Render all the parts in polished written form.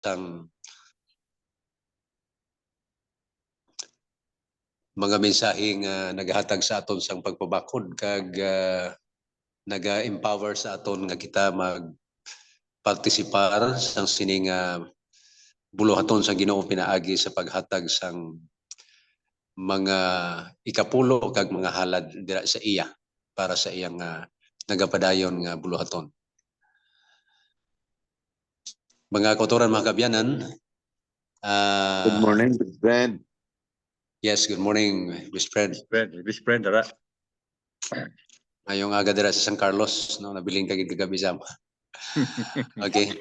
ang mga mensaheng naghatag sa aton sang pagpabakod kag naga-empower sa aton nga kita mag-partisipar sang sining buluhaton sa Ginoo pinaagi sa paghatag sang mga ikapulo kag mga halad dira sa iya para sa iyang nagapadayon nga buluhaton. Mga kauturan, mga kabyanan. Good morning, Vice Friend. Yes, good morning, Vice Friend. Vice Friend, dara. Ngayong aga dira sa San Carlos, no, nabiling kagid kagabi sa. Okay.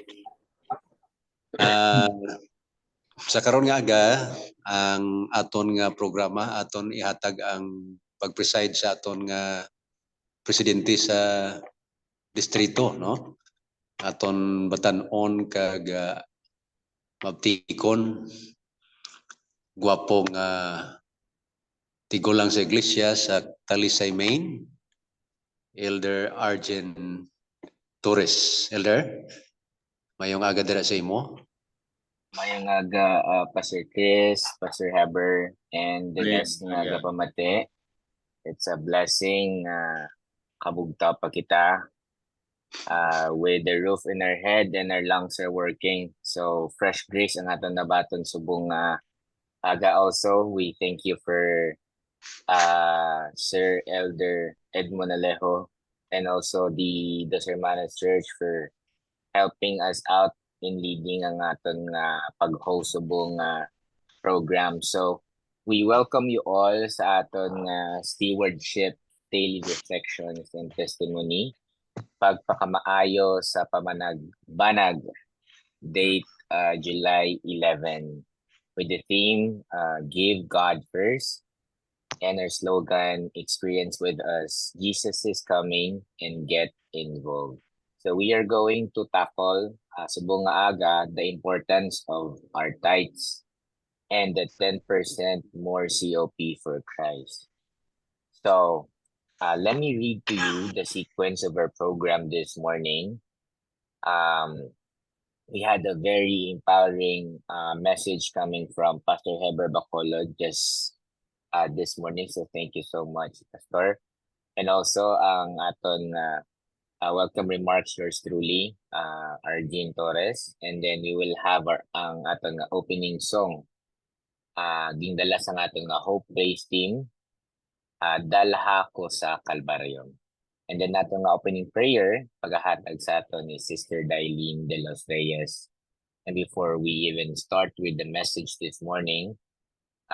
Sa karon nga aga, ang aton nga programa, aton ihatag ang pag-preside sa aton nga presidente sa distrito, no? Aton batan-on kag mabtikon, gwapong tigulang sa iglesia sa Talisay, Maine, Elder Arjen Torres. Elder, mayong aga dira sa imo. Mayong aga, Pastor Chris, Pastor Heber, and the rest nga gapamate. It's a blessing kabugta pa kita with the roof in our head and our lungs are working. So fresh grace ang aton nabaton subong aga also. We thank you for Sir Elder Edmond Alejo and also the Hermanas Church for helping us out in leading ang aton pag-host subong program. So we welcome you all sa aton stewardship daily reflections and testimony pagpakamaayo sa pamanag-banag date July 11 with the theme Give God First and our slogan Experience with Us, Jesus is Coming and Get Involved. So we are going to tackle subong nga aga the importance of our tithes and the 10% more COP for Christ. So let me read to you the sequence of our program this morning. We had a very empowering message coming from Pastor Heber Bacolod just this morning. So thank you so much, Pastor. And also ang aton welcome remarks yours truly, Arjen Torres. And then we will have ang aton opening song. Gindala sa aton Hope Praise Team. Dalha ko sa Kalbaryo. And then natin opening prayer, paghahatag sa aton ni Sister Dailene de los Reyes. And before we even start with the message this morning,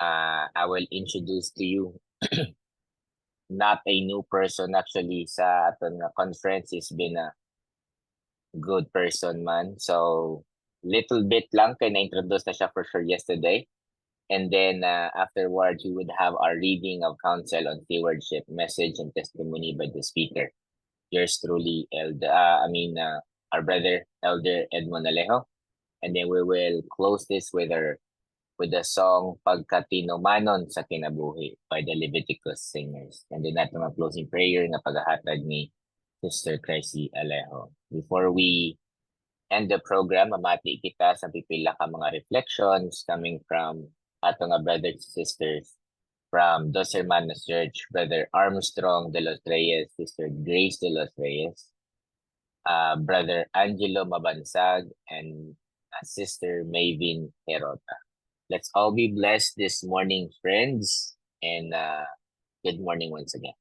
I will introduce to you not a new person actually sa aton conference. He's been a good person man. So little bit lang kay na-introduce na siya for sure yesterday. And then afterwards, we would have our reading of counsel on stewardship, message and testimony by the speaker. Yours truly, our brother, Elder Edmond Alejo. And then we will close this with the song Pagkatinomanon sa Kinabuhi by the Leviticus Singers. And then natin ang closing prayer na paghahatag ni Sister Crazy Alejo. Before we end the program, mamati kita sa pipila ka mga reflections coming from atong brothers and sisters from Dos Hermanas Church, Brother Armstrong de los Reyes, Sister Grace de los Reyes, Brother Angelo Mabansag, and Sister Maven Herota. Let's all be blessed this morning, friends, and good morning once again.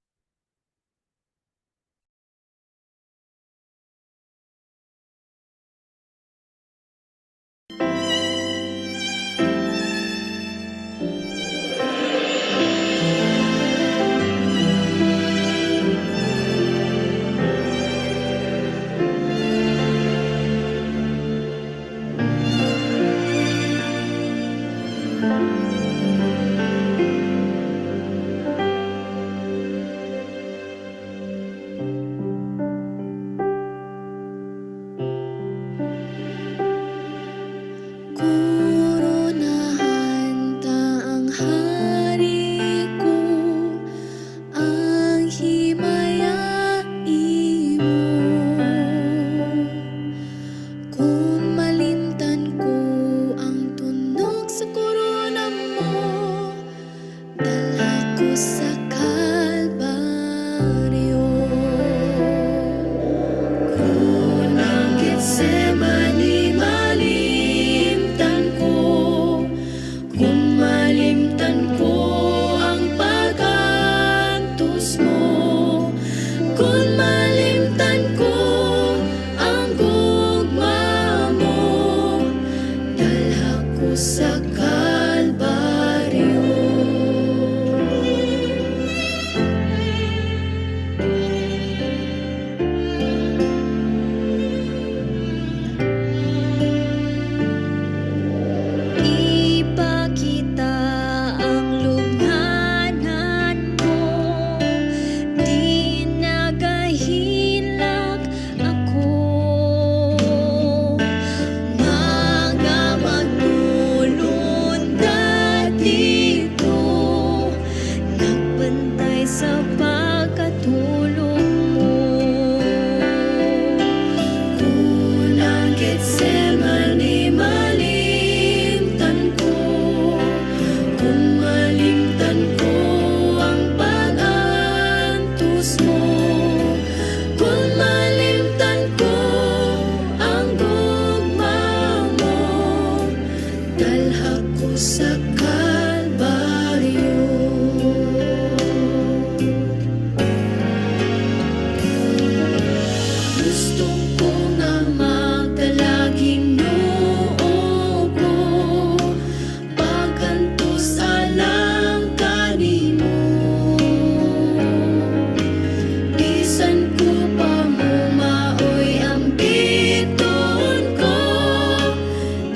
sa Kalbaryo. Gusto ko nga magdalagin noo ko, pagkantos alang kanimo. Bisan ko pa mo maoy ang biton ko,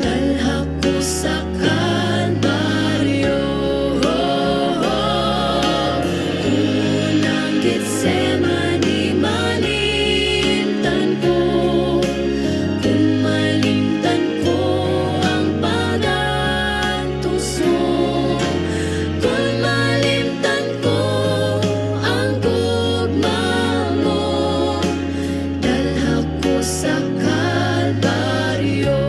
dalha ko sa Kalbaryo. Unang Getsemani malimtan ko, kung malimtan ko ang pag-antos mo, kung malimtan ko ang gugma mo, dalha ko sa Kalbaryo.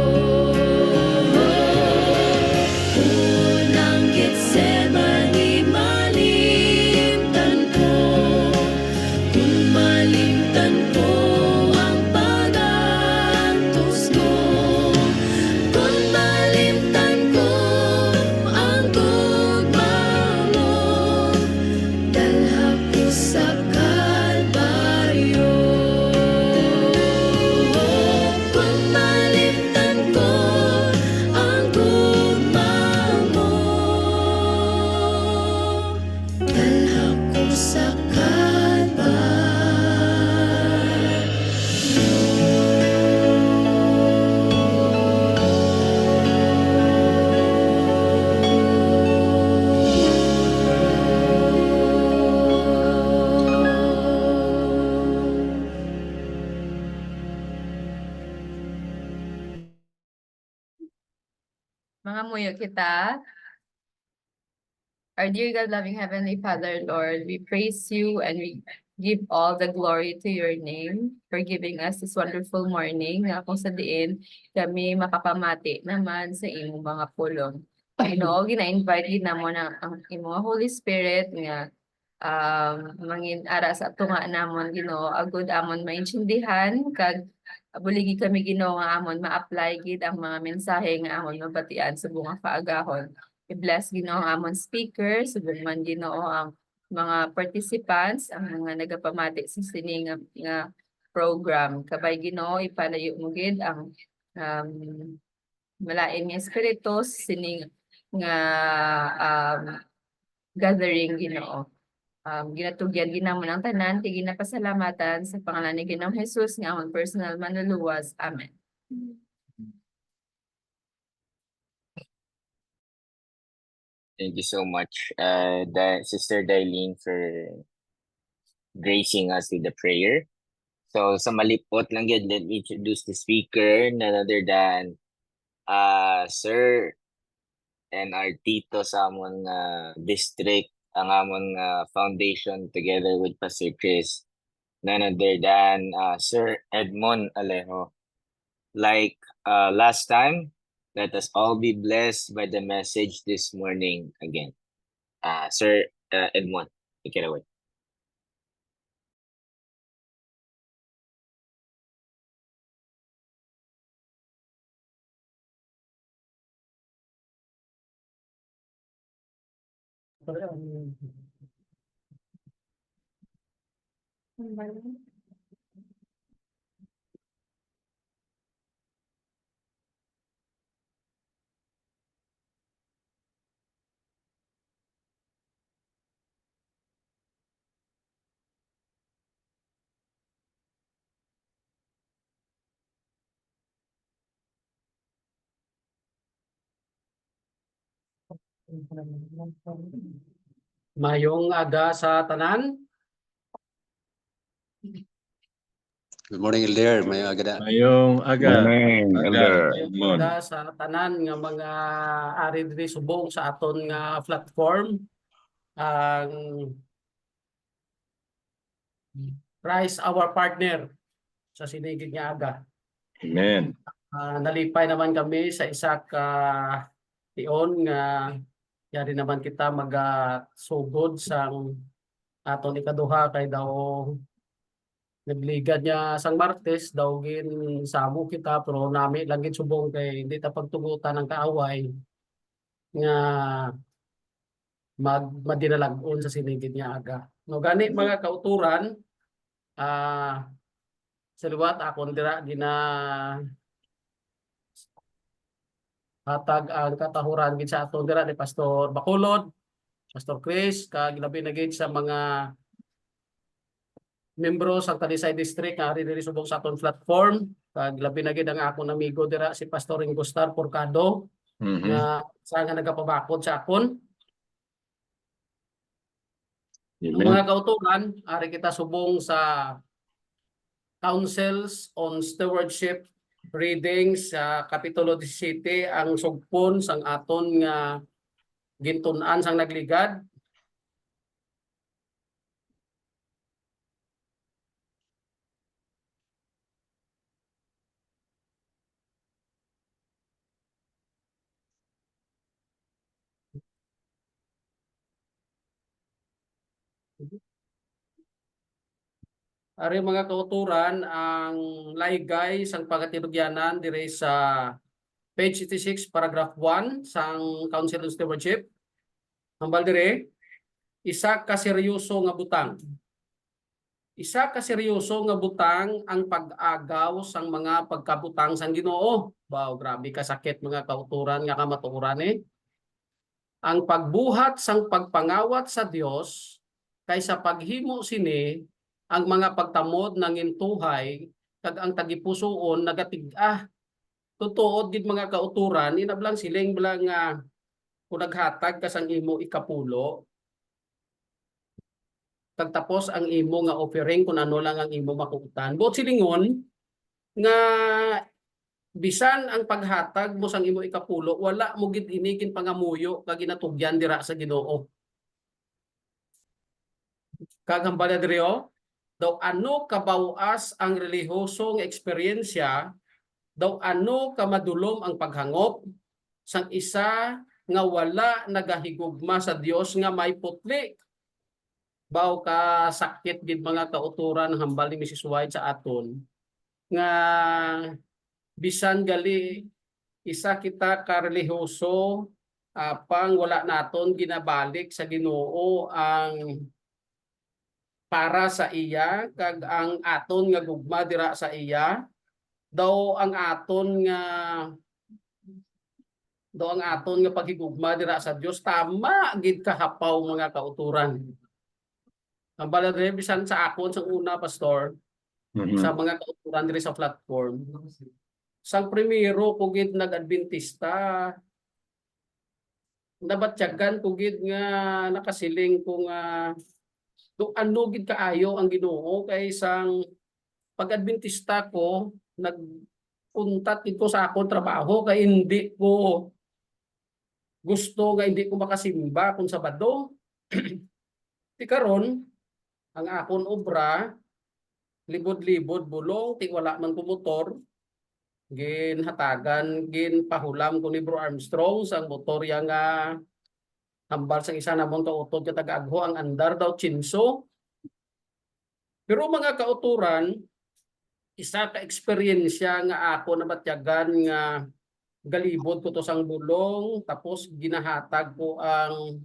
Unang Getsemani malimtan ko, kung malimtan ko ang pag-antos ko, kung malimtan ko ang gugma mo, dalha ko sa Kalbaryo. Kung malimtan ko ang gugma mo, dalha ko sa Mga muyo kita. Our dear God, loving Heavenly Father, Lord, we praise you and we give all the glory to your name for giving us this wonderful morning na kung sa diin kami makapamati naman sa imong mga pulong. Ginoo, gina-invite din namo na ang imong Holy Spirit nga mangin ara sa tunga namon Ginoo, agud amon maintindihan kag buligi kami Ginoo nga amon ma-apply gid ang mga mensahe nga amon mabatian sa bunga kaagahon. I-bless Ginoo ang amon speaker, subong man Ginoo ang mga participants, ang mga nagapamati sa sini nga program. Kabay Ginoo, ipanayo mo gid ang malain nga espiritu sa sini nga gathering Ginoo. Ginatugyan ginamon ang tanan, tig ginapasalamatan sa pangalan ni Ginoong Jesus nga among personal manluluwas. Amen. Thank you so much, Sister Darlene, for gracing us with the prayer. So sa malipot lang yun, let me introduce the speaker, none other than Sir and our tito sa among district, ang among foundation together with Pastor Chris, none other than Sir Edmond Alejo. Like last time, let us all be blessed by the message this morning again. Sir Edmond, take it away. Mayong aga sa tanan. Good morning, Elder. May agad. Mayong aga. Morning, Elder. Mayong aga sa tanan nga mga ari diri subong sa aton nga platform. Ang Christ our partner sa sinigig nga aga. Amen. Nalipay naman kami sa isa ka tion nga yari naman kita magasugod sang aton ikaduha kay daw nagligad niya sang Martes daw gin samo kita pero nami lang gid subong kay hindi ta pagtugutan ng kaaway nga madinalagon sa sinigid nga aga. No gani mga kauturan, sa liwat akon dira gina hatag ang katahuran gid sa aton dira ni Pastor Bacolod, Pastor Chris, kag labi na gid sa mga membro sa Talisay District nga ari diri subong sa aton platform, kag labi na gid ang akong amigo dira si Pastor Ingostar Porcado Mhm. nga sa nga nagapabakod sa akon. Ang Amen. mga kauturan, ari kita subong sa Councils on Stewardship reading sa Kapitulo 17 ang sugpon sang aton nga gintun-an sang nagligad. Ari mga kauturan ang laygay sang pagatinugyanan dire sa page 86 paragraph 1 sang Council on Stewardship. Hambal dire, isa ka seryoso nga butang. Isa ka seryoso nga butang ang pag-agaw sang mga pagkabutang sang Ginoo. Wow, grabe ka sakit mga kauturan nga kamatuoran eh. Ang pagbuhat sang pagpangawat sa Dios kaysa paghimo sini ang mga pagtamod ng intuhay kag ang tagipusoon nagatig-ah. Tutuod gid mga kauturan inablang siling bilang nga kung naghatag ka sang imo ikapulo kag tapos ang imo nga offering kung ano lang ang imo makuutan. Buot silingon nga bisan ang paghatag mo sang imo ikapulo wala mo gid inigin pangamuyo kag ginatugyan dira sa Ginoo. Kag hambala diri daw ano kabawas ang relihiyosong eksperyensya, daw ano kamadulom ang paghangop sang isa nga wala nagahigugma sa Dios nga may putli. Baw ka sakit gid mga kauturan hambal ni Mrs. White sa aton nga bisan gali isa kita ka relihiyoso pang wala naton ginabalik sa Ginoo ang para sa iya kag ang aton nga gugma dira sa iya daw ang aton nga paghigugma dira sa Dios tama gid kahapaw mga kauturan. Ang bala diri bisan sa akon sa una pastor Mhm. sa mga kauturan diri sa platform. Sang primero ko gid nag-adventista. Nabatyagan ko gid nga nakasiling ko nga do ano gid kaayo ang Ginoo kay sang pag-adventista ko nagkuntat dito sa akong trabaho kay hindi ko gusto nga hindi ko makasimba kung Sabado. Ti karon ang akon obra libod-libod bulong ti wala man ko motor ginhatagan ginpahulam ko ni Bro Armstrong sang motorya nga hambal sang isa namon ka utod ka taga-agho ang andar daw chinso. Pero mga kauturan, isa ka eksperyensya nga ako nabatyagan nga galibod ko to sang bulong tapos ginahatag ko ang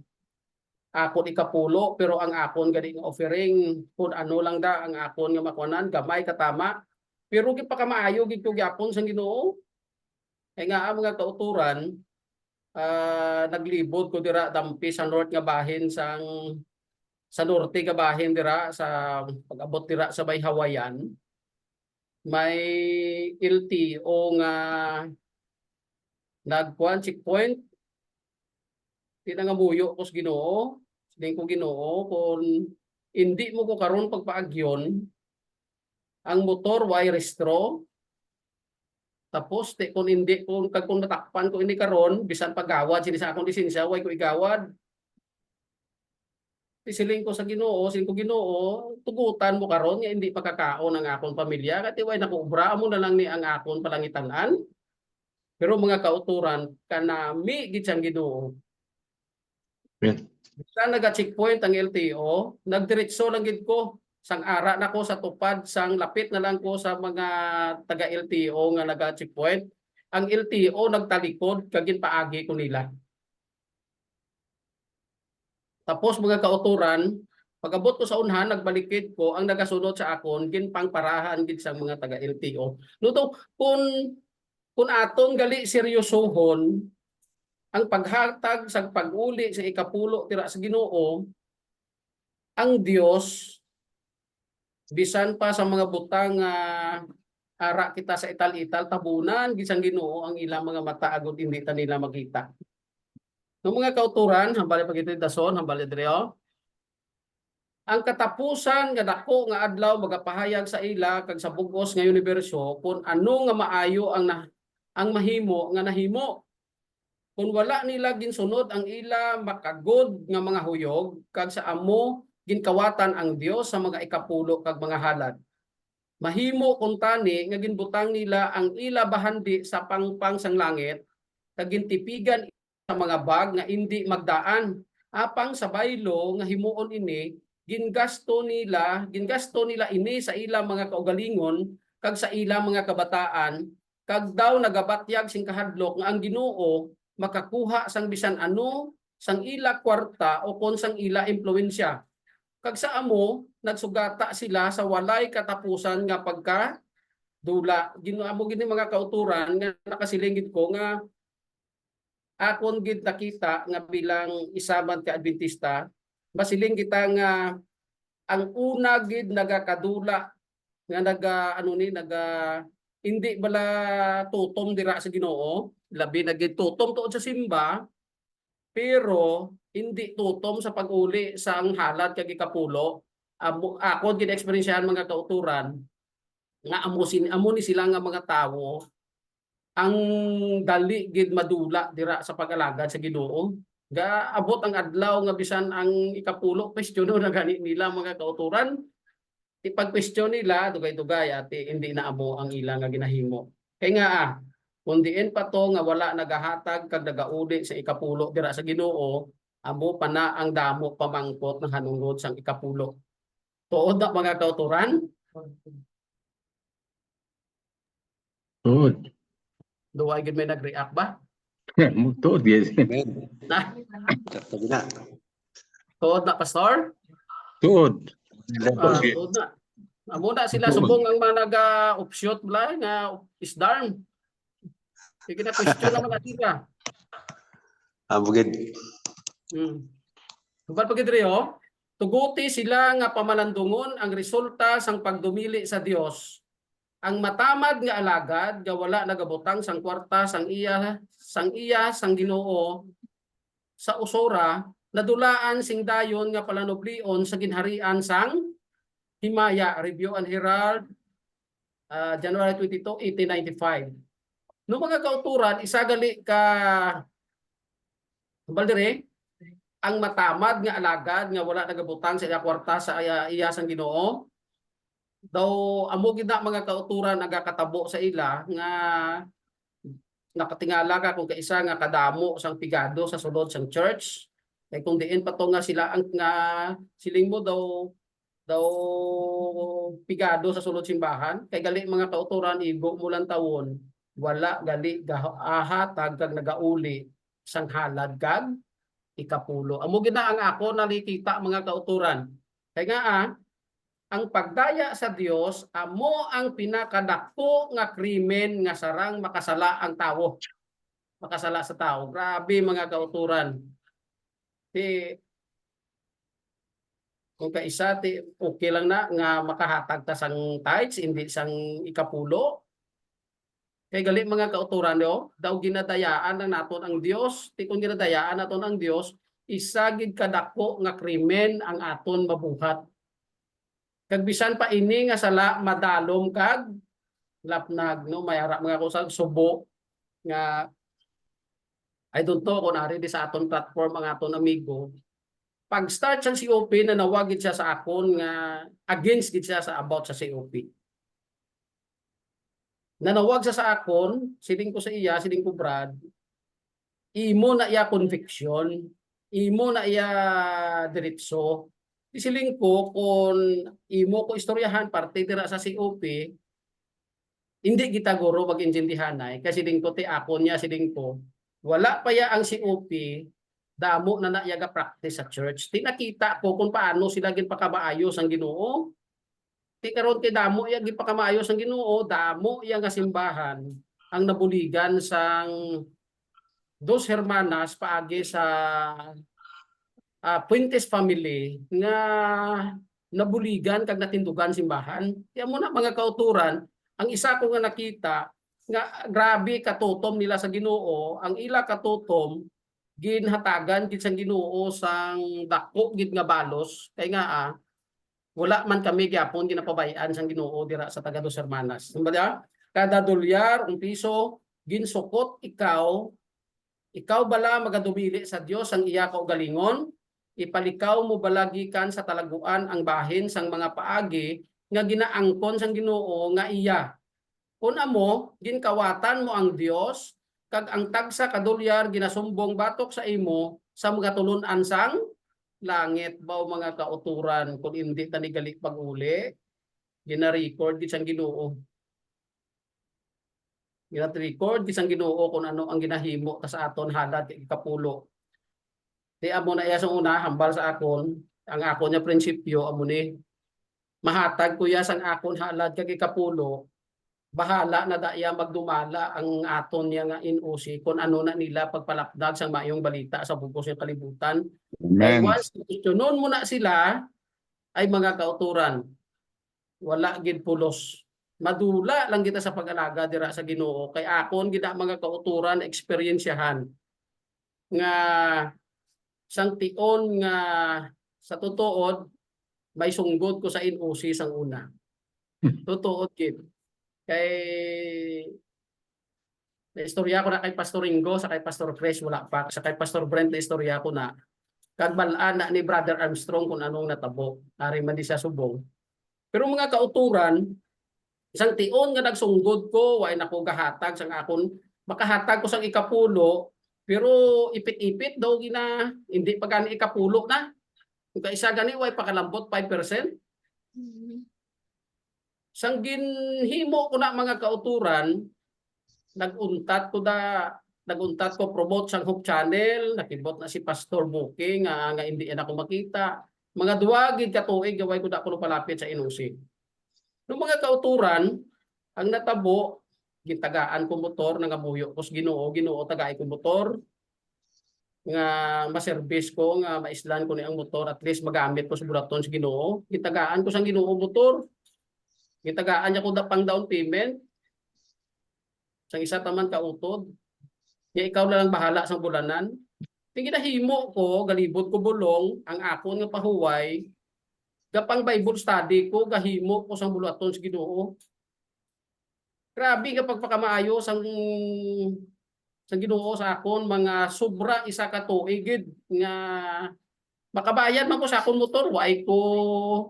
akon ikapulo pero ang akon gani nga offering kun ano lang da ang akon nga makuanan gamay katama pero gid pa ka maayo gid ko gyapon sang Ginoo. Kay nga ang mga kauturan naglibod ko dira dampi sa north nga bahin sa norte nga bahin dira sa pag-abot dira sa may Hawayan. May LTO nga nagkuan checkpoint tinangamuyo ko sa Ginoo. Siling ko Ginoo kung hindi mo ko karon pagpaagyon ang motor way restro. Tapos kung hindi kung natakpan ko ini karon bisan pagawad sini sa akong lisensya way ko igawad. Siling ko sa Ginoo, siling ko Ginoo, tugutan mo karon nga hindi makakaon ang akong pamilya kati way nakuobra mo na lang ni ang akong palangitan-an. Pero mga kauturan kanami gid sang Ginoo. Bisan naga-checkpoint ang LTO, nagdiretso lang gid ko. Sang ara na ko sa tupad, sang lapit na lang ko sa mga taga-LTO nga naga-checkpoint. Ang LTO nagtalikod kag ginpaagi ko nila. Tapos mga kauturan, pag-abot ko sa unhan, nagbalikid ko, ang nagasunod sa akon, ginpangparahan gid sa mga taga-LTO. Luto, kung aton gali seryosohon, ang paghatag sa pag-uli sa ikapulo tira sa Ginoo, ang Dios bisan pa sa mga butang ara kita sa ital-ital tabunan gisang Ginoo ang ilang mga mata agud hindi ta nila makita. No mga kauturan, hambali pagiti dason, hambali direo. Ang katapusan nga dako nga adlaw magapahayag sa ila kag sa bug-os nga universo kung ano nga maayo ang mahimo nga nahimo. Kung wala nila ginsunod ang ila makagod nga mga huyog kag sa amo ginkawatan ang Dios sa mga ikapulo kag mga halad. Mahimo kung tani nga ginbutang nila ang ila bahandi sa pangpang sang langit kag gintipigan sa mga bag nga hindi magdaan. Apang sa baylo nga himuon ini gingasto nila ini sa ila mga kaugalingon kag sa ila mga kabataan kag daw nagabatyag sing kahadlok nga ang Ginoo makakuha sang bisan ano sang ila kwarta o kon sang ila impluwensya. Kag sa amo nagsugata sila sa walay katapusan nga pagka dula. Ginamo gini mga kauturan nga nakasilingit ko nga akon gid nakita nga bilang isa man ka Adventista, basiling kita nga ang una gid nagakadula nga hindi bala tutom dira sa Ginoo, labi na gid tutom tuod sa simba, pero hindi tutom sa pag-uli sa ang halad kag ikapulo. Ako gid eksperyensyahan mga kauturan nga amo ni sila nga mga tawo ang dali gid madula dira sa pag-alagad sa Ginoo. Ga abot ang adlaw nga bisan ang ikapulo kwestiyono na gani nila mga kauturan. Ipag-question nila dugay-dugay ati hindi na amo ang ilang nga ginahimo. Kay nga kung diin pa to nga wala nagahatag kag nagauli sa ikapulo dira sa Ginoo, amo pa na ang damo pamangkot ng hanungod sang ikapulo. Tuod na mga kauturan. Tuod. Duwa gid may nag-react ba? Tuod yes. Amen. Na, Sabi na. tuod na pastor? Tuod. Tuod na. Amo na sila subong ang mga naga-opsyot bla nga isdarm. Sige na question naman na sila. Bugid. Tubal pagid riyo, tuguti sila nga pamalandungon ang resulta sang pagdumili sa Dios. Ang matamad nga alagad nga wala nagabutang sang kwarta sang sang Ginoo sa usora nadulaan sing dayon nga palanoblion sa ginharian sang himaya. Review and Herald, January 22, 1895. No mga kauturan, isagali ka baldire ang matamad nga alagad nga wala nagabutang sa iya kwarta sa iya sang Ginoo. Daw amo gid na mga kauturan nagakatabo sa ila nga nakatingala ka kung kaisa nga kadamo sang pigado sa sulod sang church. Kay kung diin pa to nga sila ang nga siling mo daw pigado sa sulod simbahan, kay gali mga kauturan igo mo lang tawon wala gali ahatag kag nagauli sang halad kag ikapulo. Amo gid na ang ako nakikita mga kauturan. Kay nga ang pagdaya sa Dios amo ang pinakadako nga krimen nga sarang makasala ang tawo. Makasala sa tao. Grabe mga kauturan. Kung kaisa okay lang na nga makahatag ta sang tithes hindi sang ikapulo. Kay gali mga kauturan daw ginadayaan na naton ang Dios. Kung ginadayaan naton ang Dios, isagid kadako nga krimen ang aton mabuhat. Kag bisan pa ini nga sala madalom kag lapnag no mayara mga kusag subo nga I don't know kung ari di sa aton platform ang aton amigo. Pag start sang COP na nawagid siya sa akon nga against gid siya sa about sa COP. Nanawag sa akon, siling ko sa iya, siling ko Brad, imo na iya conviction, imo na iya diretso. Siling ko kung imo ko istoryahan parte dira sa COP, hindi kita guro mag-intindihan ay kasi siling ko ti akon niya siling ko. Wala pa ya ang COP, damo na naiyaga practice sa church. Ti nakita ko kung paano sila ginpakamaayos ang Ginoo. Ti karon kay damo iya ginpakamaayos ang Ginoo, damo iya nga simbahan ang nabuligan sang dos hermanas paagi sa Puentes family nga nabuligan kag natindugan simbahan. Kaya mo na mga kauturan, ang isa ko nga nakita nga grabe katutom nila sa Ginoo, ang ila katutom ginhatagan gid sang Ginoo sang dako gid nga balos kay nga wala man kami gyapon ginapabayan sang Ginoo dira sa taga Dos Hermanas. Kumbaga, kada dolyar, un piso, ginsukot ikaw bala magadumili sa Dios ang iya kaugalingon, ipalikaw mo bala gikan sa talaguan ang bahin sang mga paagi nga ginaangkon sang Ginoo nga iya. Kun amo ginkawatan mo ang Dios kag ang tagsa ka dolyar ginasumbong batok sa imo sa mga tulun-an sang langit baw mga kauturan kung hindi tani gali pag-uli gina-record gid sang Ginoo. Gina-record gid sang Ginoo kung ano ang ginahimo ta sa aton halad kay kapulo. Di amo na iya sa una hambal sa akon, ang akon nya prinsipyo amo ni mahatag ko ya sang akon halad kay kapulo. Bahala na daya magdumala ang aton niya nga NOC kung ano na nila pagpalapdag sa mayong balita sa bugos ng kalibutan. Kaya Amen. once itunon mo na sila ay mga kauturan. Wala gid pulos. Madula lang kita sa pag-alaga dira sa Ginoo kay akon gid mga kauturan eksperyensyahan nga sang tion nga sa tutuod may sunggod ko sa NOC sang una. Tutuod gid. Kay istorya ko na kay Pastor Ringo sa kay Pastor Chris wala pa sa kay Pastor Brent na istorya ko na kag balaan na ni Brother Armstrong kung anong natabo ari man di sa subong. Pero mga kauturan isang tion nga nagsunggod ko way nako gahatag sang akon makahatag ko sang ikapulo pero ipit-ipit daw gina hindi pa gani ikapulo na kung isa gani way pakalambot 5%. Sang ginhimo ko na mga kauturan, naguntat ko promote sang Hope Channel, nakibot na si Pastor Booking nga hindi na ako makita. Mga duwa gid ka tuig gaway ko na ko palapit sa NOC. No mga kauturan, ang natabo gitagaan ko motor nga muyo kos Ginoo tagay ko motor nga ma-service ko nga maislan ko ni ang motor at least magamit ko sa bulaton sa Ginoo. Gitagaan ko sang Ginoo motor. Gitagaan niya ko pang down payment. Sang isa taman kautod. Nga ikaw na lang bahala sang bulanan. Ginahimo ko, galibot ko bulong, ang akon nga pahuway, gapang Bible study ko, gahimo ko sang bulaton sa Ginoo. Grabe nga pagpakamaayo sang Ginoo sa akon, mga sobra isa ka tuig nga makabayad man ko sa akon motor, way ko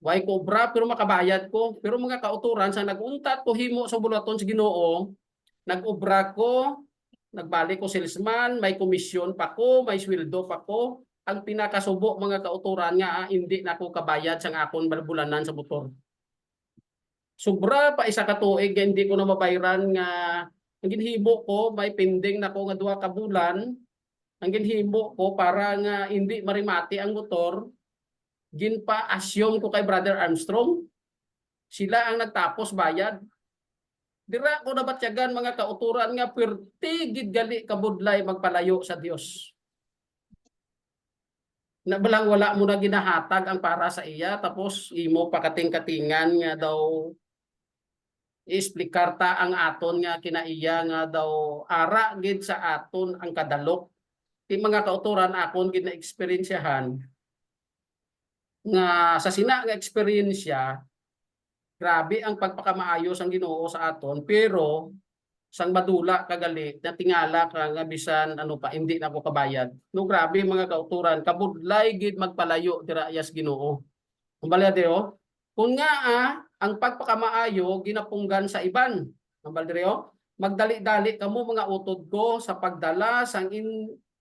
obra pero makabayad ko. Pero mga kauturan sa naguntat ko himo sa bulaton sa Ginoo, nag-obra ko, nagbalik ko salesman, may komisyon pa ko, may sweldo pa ko. Ang pinakasubo mga kauturan nga hindi na ako kabayad sa akon bulanan sa motor. Sobra pa isa ka tuig hindi ko na mabayaran nga ang ginhimo ko may pending na ko nga 2 ka bulan. Ang ginhimo ko para nga hindi marimati ang motor. Ginpa-assume ko kay Brother Armstrong. Sila ang nagtapos bayad. Dira ko nabatyagan mga kauturan nga perti gid gali kabudlay magpalayo sa Dios. Nabalang wala mo na ginahatag ang para sa iya tapos imo pakating-katingan nga daw iexplikar ta ang aton nga kinaiya nga daw ara gid sa aton ang kadalok. Ti mga kauturan akon gid na eksperyensyahan nga sa sina nga eksperyensya grabe ang pagpakamaayos ang Ginoo sa aton pero sang madula kagali na tingala ka nga bisan ano pa hindi na ko kabayad. No grabe mga kauturan kabudlay gid magpalayo dira yas Ginoo. Umbala deo kun nga ang pagpakamaayo ginapunggan sa iban. Umbala deo magdali-dali kamo mga utod ko sa pagdala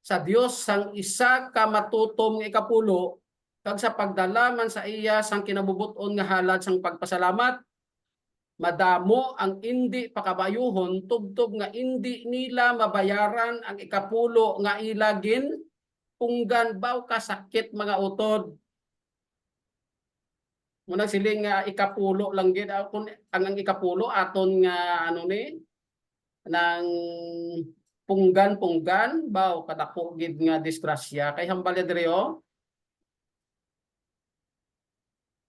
sa Dios sang isa ka matutom nga ikapulo kag sa pagdala man sa iya sang kinabubuton nga halad sang pagpasalamat. Madamo ang hindi pakabayuhon tubtob nga hindi nila mabayaran ang ikapulo nga ilagin punggan baw kasakit mga utod. Munang siling nga ikapulo lang gid kung ang ikapulo aton nga ano ni nang punggan baw kadako gid nga disgrasya kay hambal diri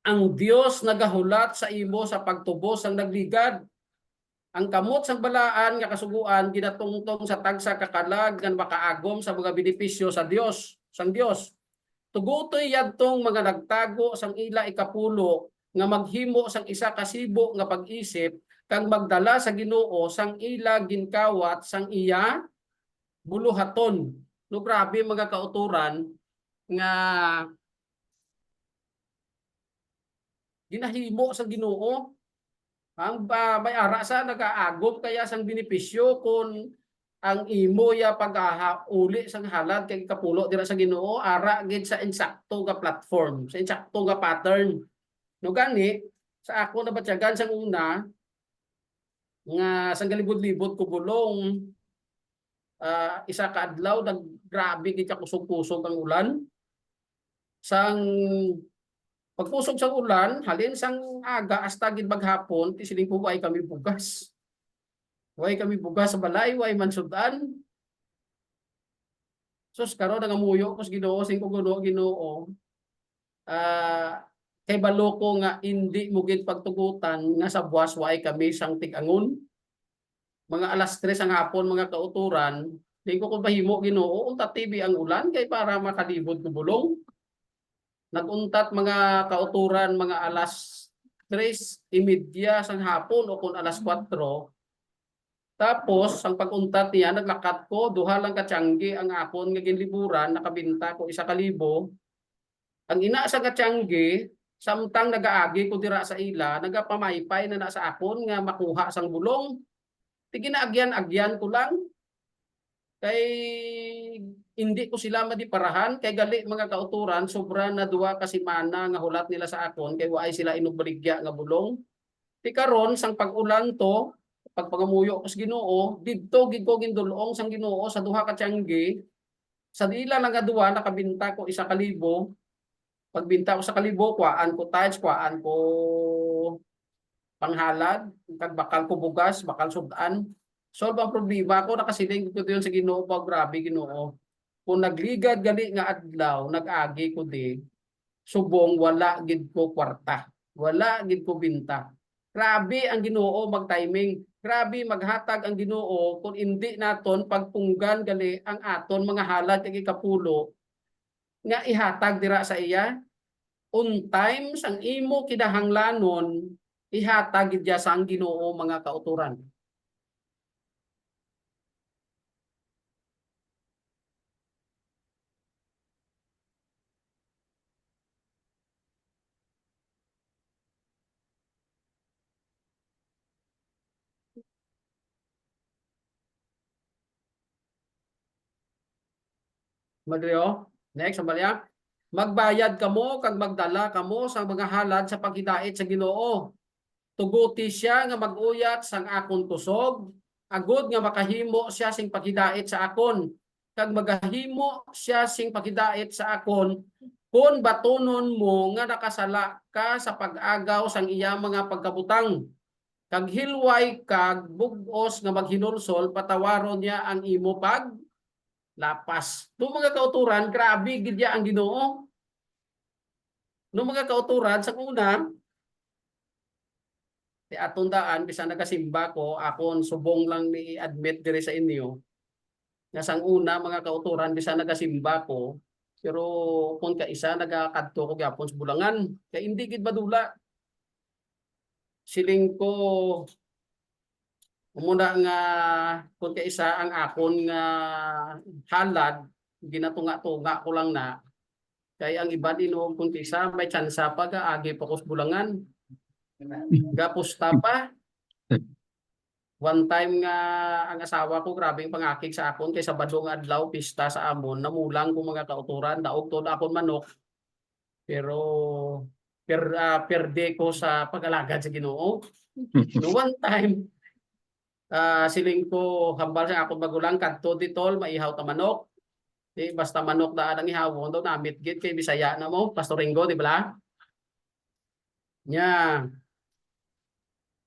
ang Dios nagahulat sa imo sa pagtubos ang nagligad. Ang kamot sang balaan nga kasuguan ginatungtong sa tagsa kakalag nga makaagom sa mga benepisyo sa Dios, sang Dios. Tugutoy yadtong mga nagtago sang ila ikapulo nga maghimo sang isa ka sibo nga pag-isip kang magdala sa Ginoo sang ila ginkawat sang iya buluhaton. No grabe mga kauturan nga ginahimo sa Ginoo. Ang may ara sa nagaagom kaya sang benepisyo kung ang imo ya paghahauli sang halad kay kapulo dira sa Ginoo ara gid sa insakto nga platform, sa insakto nga pattern. No gani sa ako nabatyagan sang una nga sang galibod-libod ko bulong isa ka adlaw naggrabe gid ka kusog-kusog ang ulan. Sang pagpusog sa ulan, halin sang aga hasta gid maghapon, ti siling po ay kami bugas. Way kami bugas sa balay, way mansudan. Sus karon nangamuyo ko sa Ginoo, sing ko Ginoo. Kay baloko nga hindi mo gid pagtugutan nga sa buwas way kami sang tig-angon. Mga alas 3 ang hapon mga kauturan, di ko mahimo Ginoo, unta TV ang ulan kay para makalibod ko bulong. Naguntat mga kauturan mga alas 3:30 sang hapon o kung alas 4. Tapos ang pag-untat niya naglakat ko duha lang katyanggi ang akon nga ginliburan nakabinta ko 1,000. Ang ina sa katyanggi samtang nagaagi ko dira sa ila nagapamaypay na sa akon nga makuha sang bulong. Ti ginaagyan-agyan ko lang kay hindi ko sila madiparahan kay gali mga kauturan sobra na 2 ka semana nga hulat nila sa akon kay waay sila inubaligya nga bulong. Ti karon sang pag-ulan to pagpangamuyo ko sa Ginoo didto gid ko gindulong sang Ginoo sa duha ka tiyanggi sa dila lang nga 2 nakabinta ko 1,000. Pagbinta ko sa 1,000 kuan ko tiles kuan ko panghalad kag bakal ko bugas bakal sudan. Solve ang problema ko nakasiling ko diyon sa Ginoo pag grabe Ginoo. Kung nagligad gali nga adlaw, nag-agi ko di, subong wala gid ko kwarta, wala gid ko binta. Grabe ang Ginoo mag-timing, grabe maghatag ang Ginoo kung hindi naton pagpunggan gali ang aton mga halad kay kapulo nga ihatag dira sa iya. On time sang imo kinahanglanon, ihatag gid sa ang Ginoo mga kauturan. Madrio, next balya. Magbayad kamo kag magdala kamo sa mga halad sa paghidait sa Ginoo. Tuguti siya nga mag-uyat sang akon tusog, agud nga makahimo siya sing paghidait sa akon. Kag magahimo siya sing paghidait sa akon kun batunon mo nga nakasala ka sa pag-agaw sang iya mga pagkabutang. Kag hilway kag bug-os nga maghinulsol patawaron niya ang imo pag lapas. No mga kauturan, grabe gid ang Ginoo. No mga kauturan sa una, ti atong daan bisan nagasimba ko, akon subong lang ni admit diri sa inyo. Nga sang una mga kauturan bisan nagasimba ko, pero kung kaisa nagakadto ko gyapon sa bulangan, kay hindi gid madula. Siling ko muna nga kung kaisa ang akon nga halad ginatunga-tunga ko lang na kay ang iba inom kung kaisa may tsansa pa ga agi pa ko sa bulangan gapusta pa. One time nga ang asawa ko grabing pangakig sa akon kay Sabado nga adlaw pista sa amon namulang ko mga kauturan daog to akon manok pero perde ko sa pag-alagad sa Ginoo. No one time siling ko hambal sa akong magulang kadto ditol maihaw ta manok. Di basta manok daan ang ihawon daw namit gid kay Bisaya na mo, Pastor Ringo, di ba? Nya.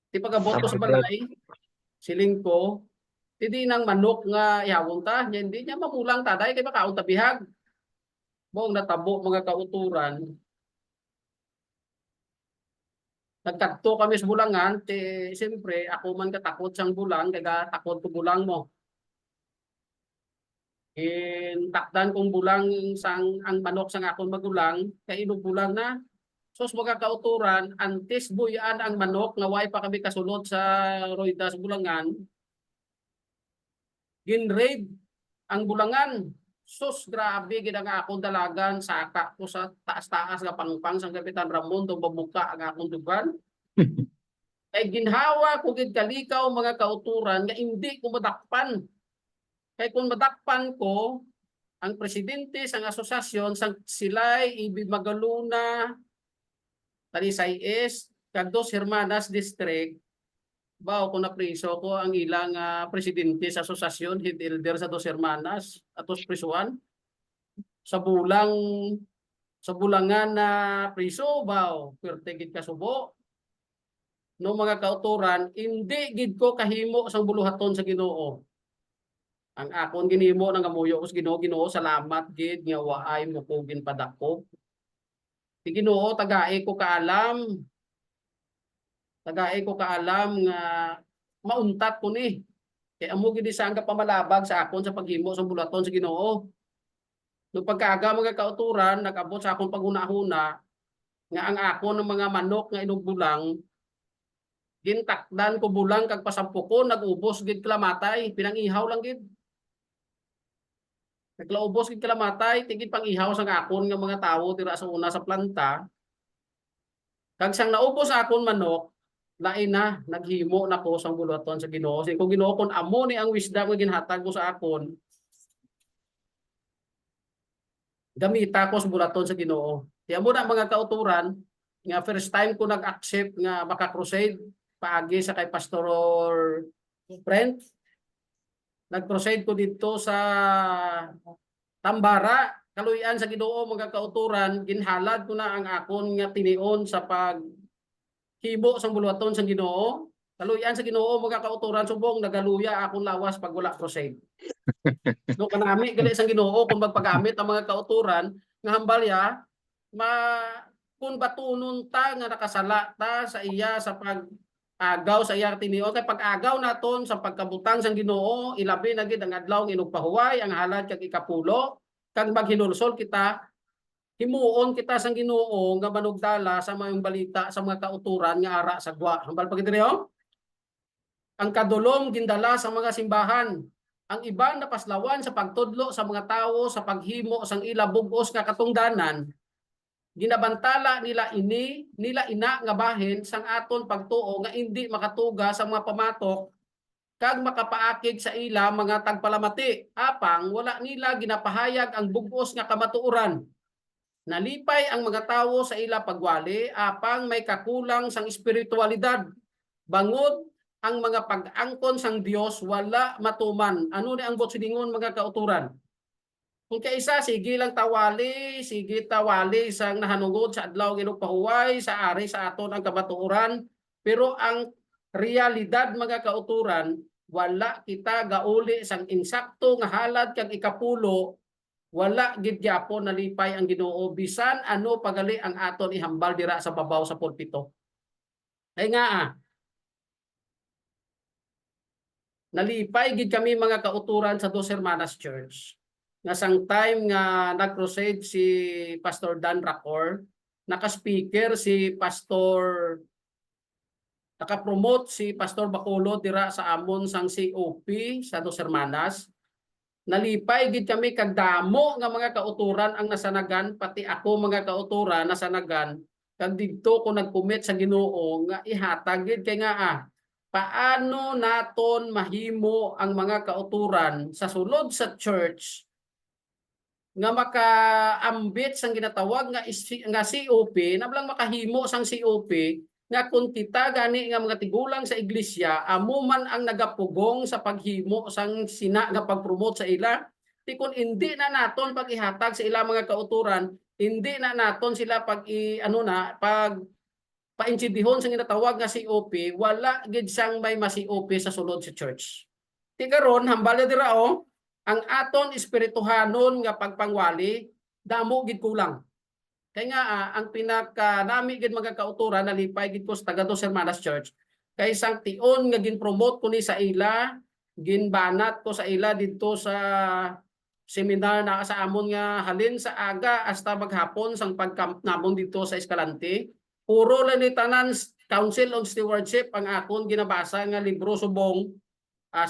Di pagabot ko sa balay, siling ko, hindi nang manok nga ihawon ta, nya hindi niya mamulang taday kay makaon ta bihag. Buong natabo mga kauturan. Nagkadto kami sa bulangan, siyempre ako man katakot sang bulang, kaya takot ko bulang mo. Takdan kong bulang sang ang manok sang akon magulang, kay inubulang na. Sos mga kauturan, antes buyaan ang manok, nga way pa kami kasunod sa Roydas Bulangan. Ginraid ang bulangan. Sus, grabe, gina nga akong dalagan, saka ko sa taas-taas nga pangpang sang Kapitan Ramon, do babuka ang akong dugan. Kay ginhawa ko gid kalikaw mga kauturan, nga hindi ko madakpan. Kay kung madakpan ko, ang presidente sang asosasyon, sang Silay, Ibig Magaluna, Talisay East, kag Dos Hermanas District, bao kung napriso ko ang ilang presidente sa asosasyon, head elder sa Dos Hermanas, atos prisuan. Sa bulangan na priso, bao, pwerte gid kasubo. No mga kauturan, hindi gid ko kahimo sang buluhaton sa Ginoo. Ang akon ginimo nang amuyo ko sa Ginoo, salamat gid nga waay mo ko ginpadako. Ti Ginoo tagae ko kaalam. Tagae ko kaalam nga mauntat ko ni. Kay amo gid sang pamalabag sa akon sa paghimo sa bulaton sa Ginoo. Nung pagkaaga mga kauturan, nag-abot sa akong paghuna-huna nga ang akon ng mga manok nga inugbulang, gintakdan ko bulang kag pasampo ko, nag-ubos gid klamatay, pinangihaw lang gid. Naglaubos gid kalamatay, tigid pang ihaw sang akon nga mga tawo tira sa una sa planta. Kag sang naubos akon manok, lain na naghimo na ko sang bulaton sa Ginoo. Kung Ginoo kon amo ni ang wisdom nga ginhatag mo sa akon, gamita ko sa bulaton sa Ginoo. Kaya mo na mga kauturan, nga first time ko nag-accept nga maka-crusade paagi sa kay Pastor Brent. Nag-crusade ko dito sa Tambara, kaluyan sa Ginoo mga kauturan, ginhalad ko na ang akon nga tinion sa paghimo sang buluhaton sa Ginoo. Kaluyan sa Ginoo mga kauturan, subong nagaluya akong lawas pag wala crusade. No kanami gali sang Ginoo kung magpagamit ang mga kauturan nga hambalya kung batunon ta nga nakasala ta sa iya sa pag-agaw sa iya tinion, kay pag-agaw naton sa pagkabutang sang Ginoo, ilabi na gid ang adlaw inugpahuway, ang halad kag ikapulo, kag maghinulsol kita, himuon kita sang Ginoo nga manugdala sa mga balita sa mga kauturan nga ara sa gwa. Hambal pagid niyo? Ang kadulom gindala sa mga simbahan. Ang iba napaslawan sa pagtudlo sa mga tawo sa paghimo sang ila bug-os nga katungdanan. Ginabantala nila ina nga bahin sang aton pagtuo nga hindi makatuga sa mga pamatok kag makapaakig sa ila mga tagpalamati. Apang wala nila ginapahayag ang bug-os nga kamatuoran. Nalipay ang mga tawo sa ila pagwali apang may kakulang sang espiritualidad. Bangod ang mga pag-angkon sang Dios wala matuman. Ano ni ang botsidingon mga kauturan? Kung kaisa, sige lang tawali, sige tawali sang nahanungod sa adlaw ginugpahuway, sa ari sa aton ang kamatuoran. Pero ang realidad mga kauturan, wala kita gauli sang insakto nga halad kag ikapulo, wala gid gyapon nalipay ang Ginoo bisan ano pagali ang aton ihambal dira sa babaw sa pulpito. Ay nga nalipay gid kami mga kauturan sa Dos Hermanas Church. Nga sang time nga nag-crusade si Pastor Dan Racor, naka-speaker si Pastor, naka-promote si Pastor Bacolod dira sa amon sang COP sa Dos Hermanas. Nalipay gid kami kag damo nga mga kauturan ang nasanagan, pati ako mga kauturan nasanagan, kag didto ko nag-commit sa Ginoo nga ihatag gid kay nga paano naton mahimo ang mga kauturan sa sulod sa church nga makaambit sang ginatawag nga COP, nablang makahimo sang COP nga kung kita gani nga mga tigulang sa iglesia amo man ang nagapugong sa paghimo sang sina nga pagpromote sa ila, Ti kun hindi na naton pag ihatag sa ilang mga kauturan, hindi na naton sila pag pag painsidihon sa ginatawag nga COP, wala gid siyang may ma-COP sa sulod sa church. Ti karon hambala dira ang aton espirituhanon nga pagpangwali damo gid kulang. Kaya nga ang pinaka nami gid mga kauturan nalipay gid ko sa taga Dos Hermanas Church kay sang tion nga gin-promote ko ni sa ila, ginbanat ko sa ila didto sa seminar na sa amon nga halin sa aga hasta maghapon sang pagkamp namon dito sa Escalante. Puro lang ni tanan Council of Stewardship ang akon ginabasa nga libro subong.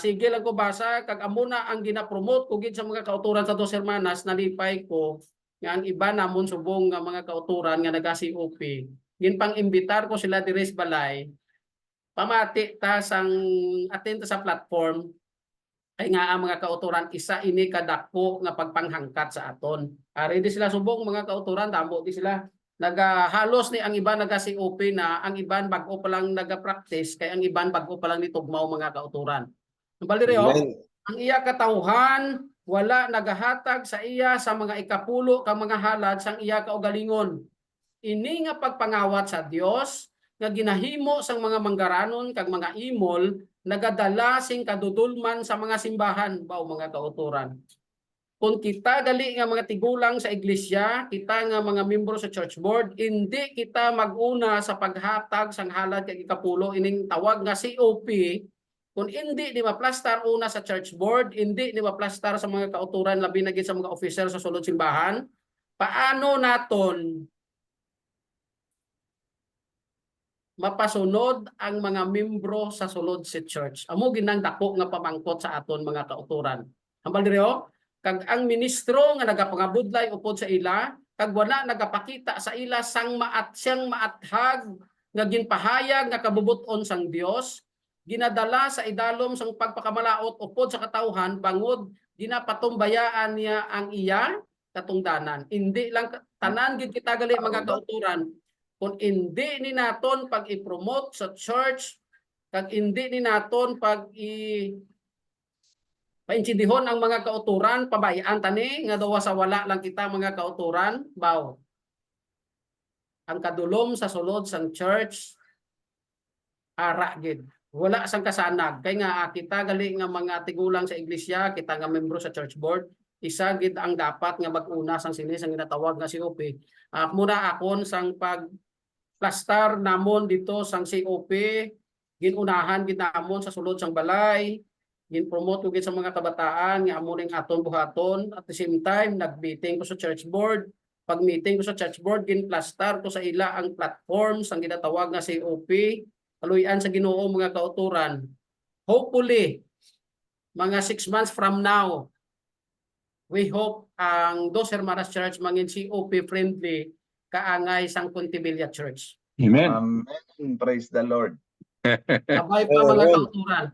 Sige lang ko basa kag amo na ang gina-promote ko gid sa mga kauturan sa Dos Hermanas nalipay ko nga ang iba namon subong nga mga kauturan nga naga-COP. Ginpang-imbitar ko sila diri sa balay. Pamati ta sang attend sa platform kay nga ang mga kauturan isa ini kadako nga pagpanghangkat sa aton. Ari di sila subong mga kauturan damo di sila nagahalos ni ang iba naga-COP na ang iban bag-o pa lang naga-practice kay ang iban bag-o pa lang ni tugmaw mga kauturan. Balire ang iya katawhan wala nagahatag sa iya sa mga ikapulo kang mga halad sang iya kaugalingon. Ini nga pagpangawat sa Dios nga ginahimo sang mga manggaranon kag mga imol nagadala sing kadudulman sa mga simbahan bao mga kauturan. Kung kita gali nga mga tigulang sa iglesia, kita nga mga membro sa church board, hindi kita maguna sa paghatag sang halad kag ikapulo ining tawag nga COP. Kung hindi di maplastar una sa church board, hindi di maplastar sa mga kauturan labi na gid sa mga officer sa sulod simbahan, paano naton mapasunod ang mga membro sa sulod sa church? Amo ginang dako nga pamangkot sa aton mga kauturan. Hambal diri kag ang ministro nga nagapangabudlay upod sa ila kag wala nagapakita sa ila siyang maathag nga ginpahayag nga kabubuton sang Dios, ginadala sa idalom sang pagpakamalaot upod sa katawhan bangod ginapatumbayaan niya ang iya katungdanan. Hindi lang tanan gid kita gali mga kauturan kung hindi ni naton pag i-promote sa church kag hindi ni naton pag painsidihon ang mga kauturan, pabayaan tani nga daw sa wala lang kita mga kauturan, baw. Ang kadulom sa sulod sang church ara gid. Wala sang kasanag kay nga kita gali nga mga tigulang sa iglesia, kita nga membro sa church board, isa gid ang dapat nga mag-una sang sini sang ginatawag nga COP. Muna akon sang pagplastar namon dito sang COP, ginunahan gid namon sa sulod sang balay. Gin-promote ko gid sa mga kabataan nga amo ning aton buhaton at the same time nag-meeting ko sa church board. Pag meeting ko sa church board gin-plastar ko sa ila ang platform sang ginatawag nga COP kaluy-an sa Ginoo mga kauturan. Hopefully mga 6 months from now we hope ang Dos Hermanas Church mangin COP friendly kaangay sang Pontevilla Church. Amen. Amen. Praise the Lord. Sabay pa mga kauturan.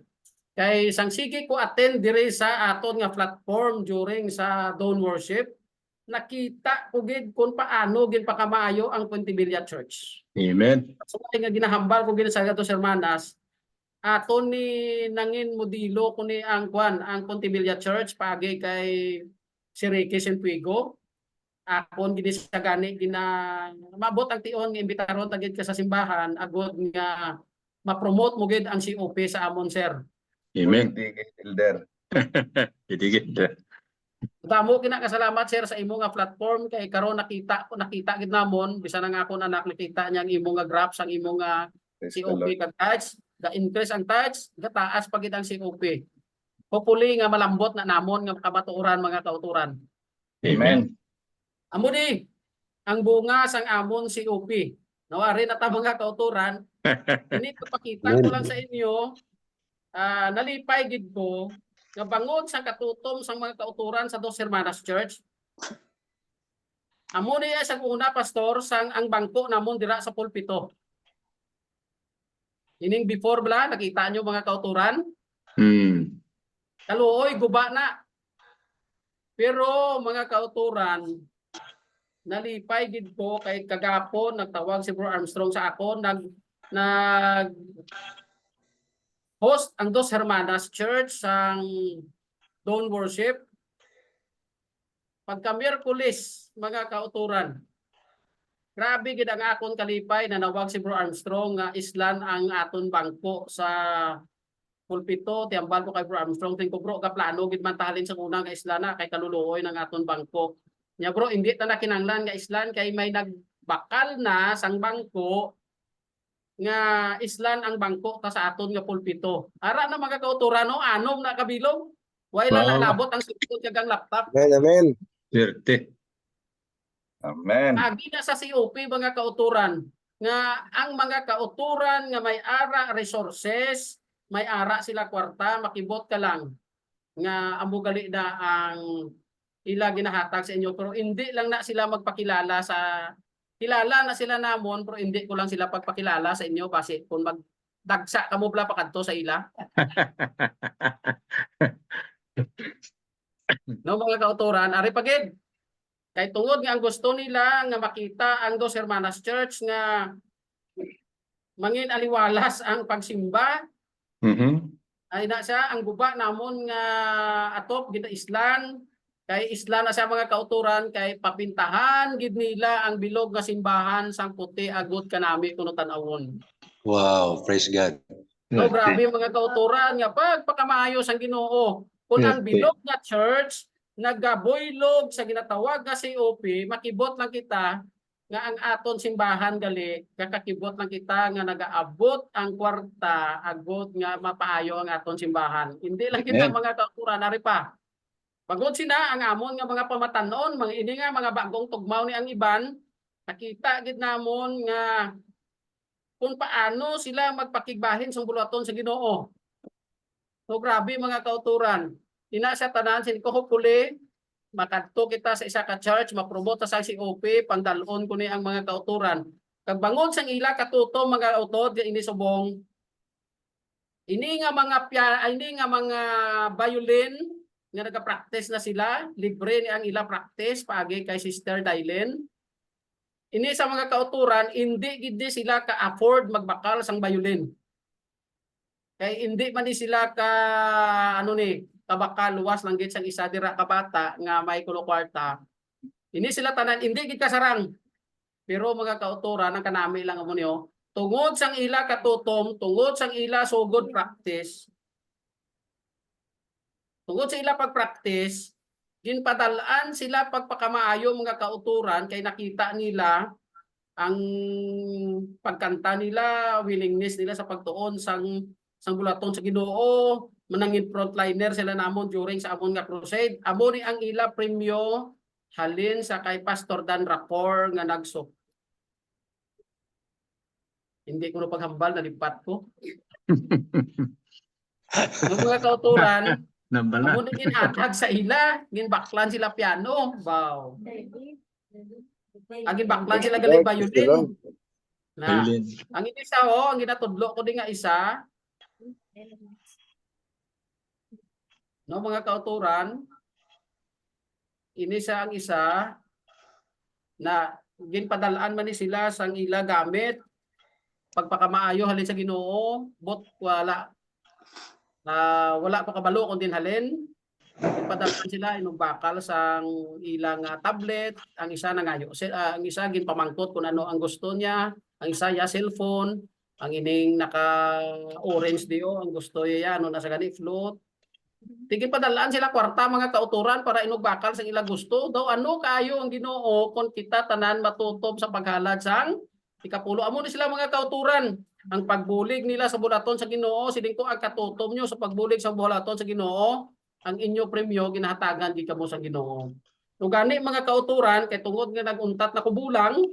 Kay sang sige ko attend dire sa aton nga platform during sa dawn worship, nakita ko gid kung paano gid pakamaayo ang Pontevilla Church. Amen. So nga ginahambal ko gid sa Dos Hermanas, aton ni nangin modelo kuni ang ang Pontevilla Church paagi kay si Ricky Senpuigo. Akon gid sa gani mabot ang tion nga imbitaron tagid ka sa simbahan agod nga ma-promote mo gid ang COP sa amon sir. Amen. Elder. Itigit. Damo kinakasalamat sir sa imo nga platform kay karon nakita gid namon bisan ang akon anak nakita niya ang imo nga graphs ang imo nga Praise the COP Lord. kag touch, ga-increase ang touch, gataas pa gid ang COP. Hopefully nga malambot na namon nga kabatuoran mga kauturan. Amen. Amo ni ang bunga sang amon COP. Nawari na ta mga kauturan. Ini papakita ko lang sa inyo nalipay gid ko nga bangod sa katutom sang mga kauturan sa Dos Hermanas Church. Amo niya sa una pastor sang ang bangko namon dira sa pulpito. Ining before bla nakita nyo mga kauturan? Kaluoy guba na. Pero mga kauturan nalipay gid ko kay kagapon nagtawag si Bro Armstrong sa ako nag host ang Dos Hermanas Church sang dawn worship. pagka Miyerkules, mga kauturan, grabe gid ang akon kalipay na nawag si Bro Armstrong nga islan ang aton bangko sa pulpito. Tiambal ko kay Bro Armstrong, tingko bro, kaplano gid man tahalin sa unang nga islan na kay kaluluoy ng aton bangko. Nya bro, hindi ta na kinahanglan nga islan kay may nagbakal na sang bangko nga islan ang bangko ta sa aton nga pulpito. Ara na mga kauturan no, anom na kabilog. Wala na Wow. labot ang sipot kagang laptop. Amen. Swerte. Amen. Agi na sa COP mga kauturan nga ang mga kauturan nga may ara resources, may ara sila kwarta, makibot ka lang nga amugali na ang ila ginahatag sa inyo, pero hindi lang na sila magpakilala sa kilala na sila namon, pero hindi ko lang sila pagpakilala sa inyo kasi kung magdagsa kamo bla pa kadto sa ila. No mga kauturan, ari pagid. Kay tungod nga ang gusto nila nga makita ang Dos Hermanas Church nga mangin aliwalas ang pagsimba, ay na siya ang guba namon nga atop gid islan kay islan na sa mga kauturan kay papintahan gid nila ang bilog nga simbahan sang puti agot kanami kuno tan-awon. Wow, praise God. So grabe mga kauturan nga pagpakamaayos ang Ginoo. Kung ang Swerte. bilog nga church nagaboylog sa ginatawag nga COP, makibot lang kita nga ang aton simbahan gali, kakakibot lang kita nga nagaabot ang kwarta agot nga mapaayo ang aton simbahan. Hindi lang kita Amen. mga kauturan ari pa. Pagod sina ang amon nga mga pamatanon, mga ini nga mga bagong tugmaw ni ang iban, nakita gid namon nga kung paano sila magpakigbahin sa bulaton sa Ginoo. So grabe mga kauturan. Ina sa tanan sin ko hopefully makadto kita sa isa ka church, mapromote sa COP, pandalon ko ni ang mga kauturan. Kag bangon sang ila katutom mga utod ini subong. Ini nga mga violin nga nagapractice na sila, libre ni ang ila practice paagi kay Sister Dailen. Ini sa mga kauturan, hindi gid sila ka-afford magbakal sang violin. Kay hindi man di sila ka kabakal luwas lang gid sang isa dira ka bata nga may kulo kwarta. Ini sila tanan hindi gid kasarang. Pero mga kauturan ang kanami lang amo niyo, tungod sang ila katutom, tungod sang ila sugod practice. Tungod sa ila pag-practice, ginpadalaan sila pagpakamaayo mga kauturan kay nakita nila ang pagkanta nila, willingness nila sa pagtuon sang bulaton sa Ginoo, manangin frontliner sila namon during sa amon nga crusade. Amo ni ang ila premyo halin sa kay Pastor Dan Rapor nga nagso. Hindi ko na paghambal, nalipat ko. Ang mga kauturan, Nambala. amo ni ginhatag sa ila, ginbaklan sila piano. Wow. Ang ginbaklan sila gali violin. Na, Violin. ang isa ang ginatudlo ko din nga isa. No mga kauturan, ini sa ang isa na ginpadalaan man ni sila sang ila gamit pagpakamaayo halin sa Ginoo, bot wala wala pa kabalo kun din halin. Ginpadalaan sila inong bakal sang ilang tablet, ang isa nangayo ang isa ginpamangkot kung ano ang gusto niya, ang isa ya cellphone, ang ining naka orange dio ang gusto niya ano nasa gani float. Tigil padalaan sila kwarta mga kauturan para inog bakal sa ila gusto. Daw ano kayo ang Ginoo kung kita tanan matutob sa paghalad sang ikapulo. Amo ni sila mga kauturan. Ang pagbulig nila sa bulaton sa Ginoo, siling ko ang katutom nyo sa pagbulig sa bulaton sa Ginoo, ang inyo premyo ginahatagan di kamo sa Ginoo. So gani mga kauturan kay tungod nga naguntat na kubulang.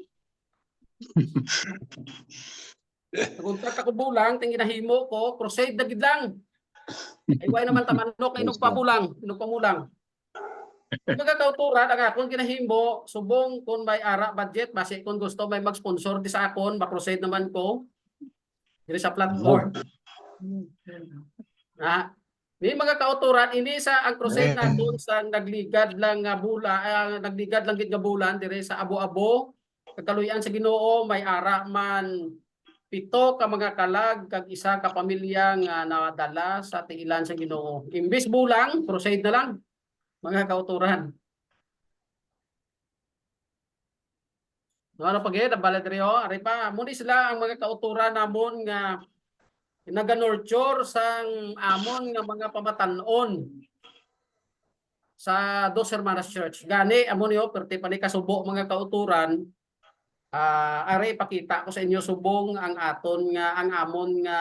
Naguntat na kubulang ting ginahimo ko crusade na gid lang. Ay way naman tamanok inog pamulang, inog pamulang. Mga kauturan ang akon kinahimo subong kung may ara budget base kung gusto may mag-sponsor di sa akon, ma-crusade naman ko diri sa platform. May mga kauturan ini sa ang crusade naton sa nagligad lang nga nagligad lang gid nga bulan dire sa Abo-Abo. Kakaluyan sa Ginoo may ara man 7 ka mga kalag kag isa ka pamilya nga nadala sa tiilan sa Ginoo. Imbis bulang, crusade na lang mga kauturan. Ano pa gid ang baladriyo, ari pa muni sila ang mga kauturan namon nga naganurture sang amon nga mga pamatan-on sa Dos Hermanas Church. Gani amon yo perti pa ni kasubo mga kauturan. Ari ipakita ko sa inyo subong ang aton nga ang amon nga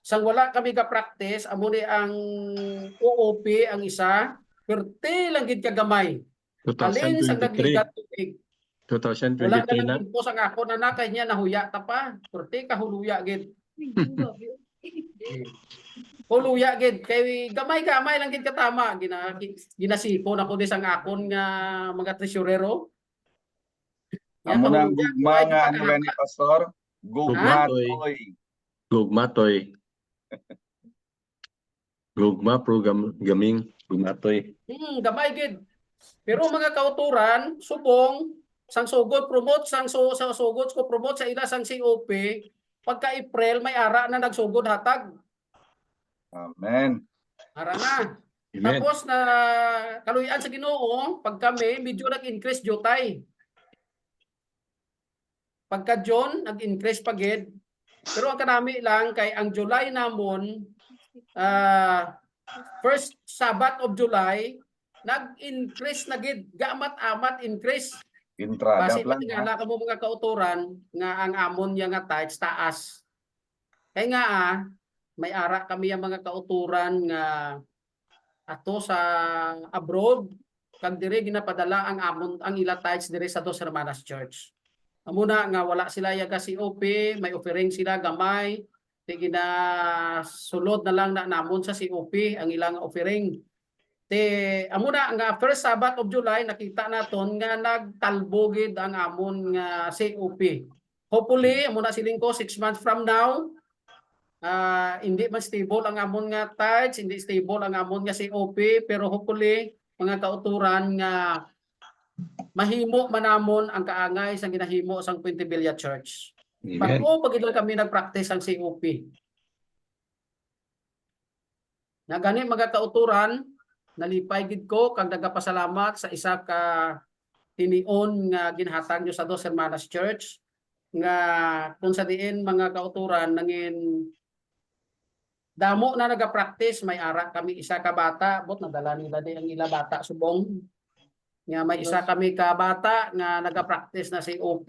sang wala kami ka practice amo ni ang OOP ang isa perti lang gid kagamay. Alin sang 2023. nagligat tubig. Wala 2023 na na. lang po sa ako na nakay niya nahuya ta pa. Perti kahuluya gid. Huluya gid kay gamay-gamay lang gid katama ginasipon ako di sang akon nga mga tresurero. Amo na ang gugma nga ano ni Pastor? Gugma Toy. toy. Gugma toy. Gugma gaming. Gugma toy. Gamay gid. Pero mga kauturan, subong sang sugod promote sang sugod ko promote sa ila sang COP pagka April may ara na nagsugod hatag. Amen. Ara na. Amen. Tapos na kaluyan sa Ginoo pag kami medyo nag-increase jotay. Pagka John nag-increase pagid. Pero ang kanami lang kay ang July namon first Sabbath of July nag-increase na gid gamat-amat increase. Entrada Base lang. tingala kamo mga kauturan nga ang amon niya nga tithes taas. Kay nga may ara kami ang mga kauturan nga ato sa abroad kag dire ginapadala ang amon ang ila tithes dire sa Dos Hermanas Church. Amo na nga wala sila yaga COP, may offering sila gamay, di sulod na lang na namon sa COP ang ilang offering. Amo na nga first Sabbath of July nakita naton nga nagtalbo gid ang amon nga COP. Hopefully amo na siling ko 6 months from now hindi man stable ang amon nga tithes, hindi stable ang amon nga COP, pero hopefully mga kauturan nga mahimo manamon ang kaangay sa ginahimo sang Puente Villa Church. Amen. Bago pag kami nag-practice ang COP. Na gani mga kauturan, nalipay gid ko kag nagapasalamat sa isa ka tinion nga ginhatag nyo sa Dos Hermanas Church nga kung sa diin mga kauturan nangin damo na nagapractice may ara kami isa ka bata bot nadala nila di ang ila bata subong nga may isa kami ka bata nga nagapractice na si OP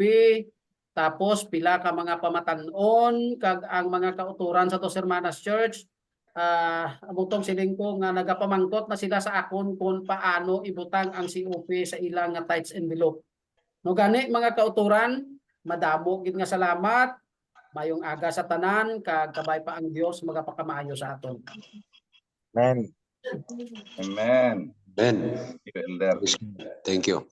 tapos pila ka mga pamatan-on kag ang mga kauturan sa Dos Hermanas Church amutong siling ko nga nagapamangkot na sila sa akon kung paano ibutang ang COP sa ilang nga tithes envelope. No gani mga kauturan, madamo gid nga salamat. Mayong aga sa tanan kag kabay pa ang Dios magapakamayo sa aton. Amen. Amen. Ben, Elder. thank you.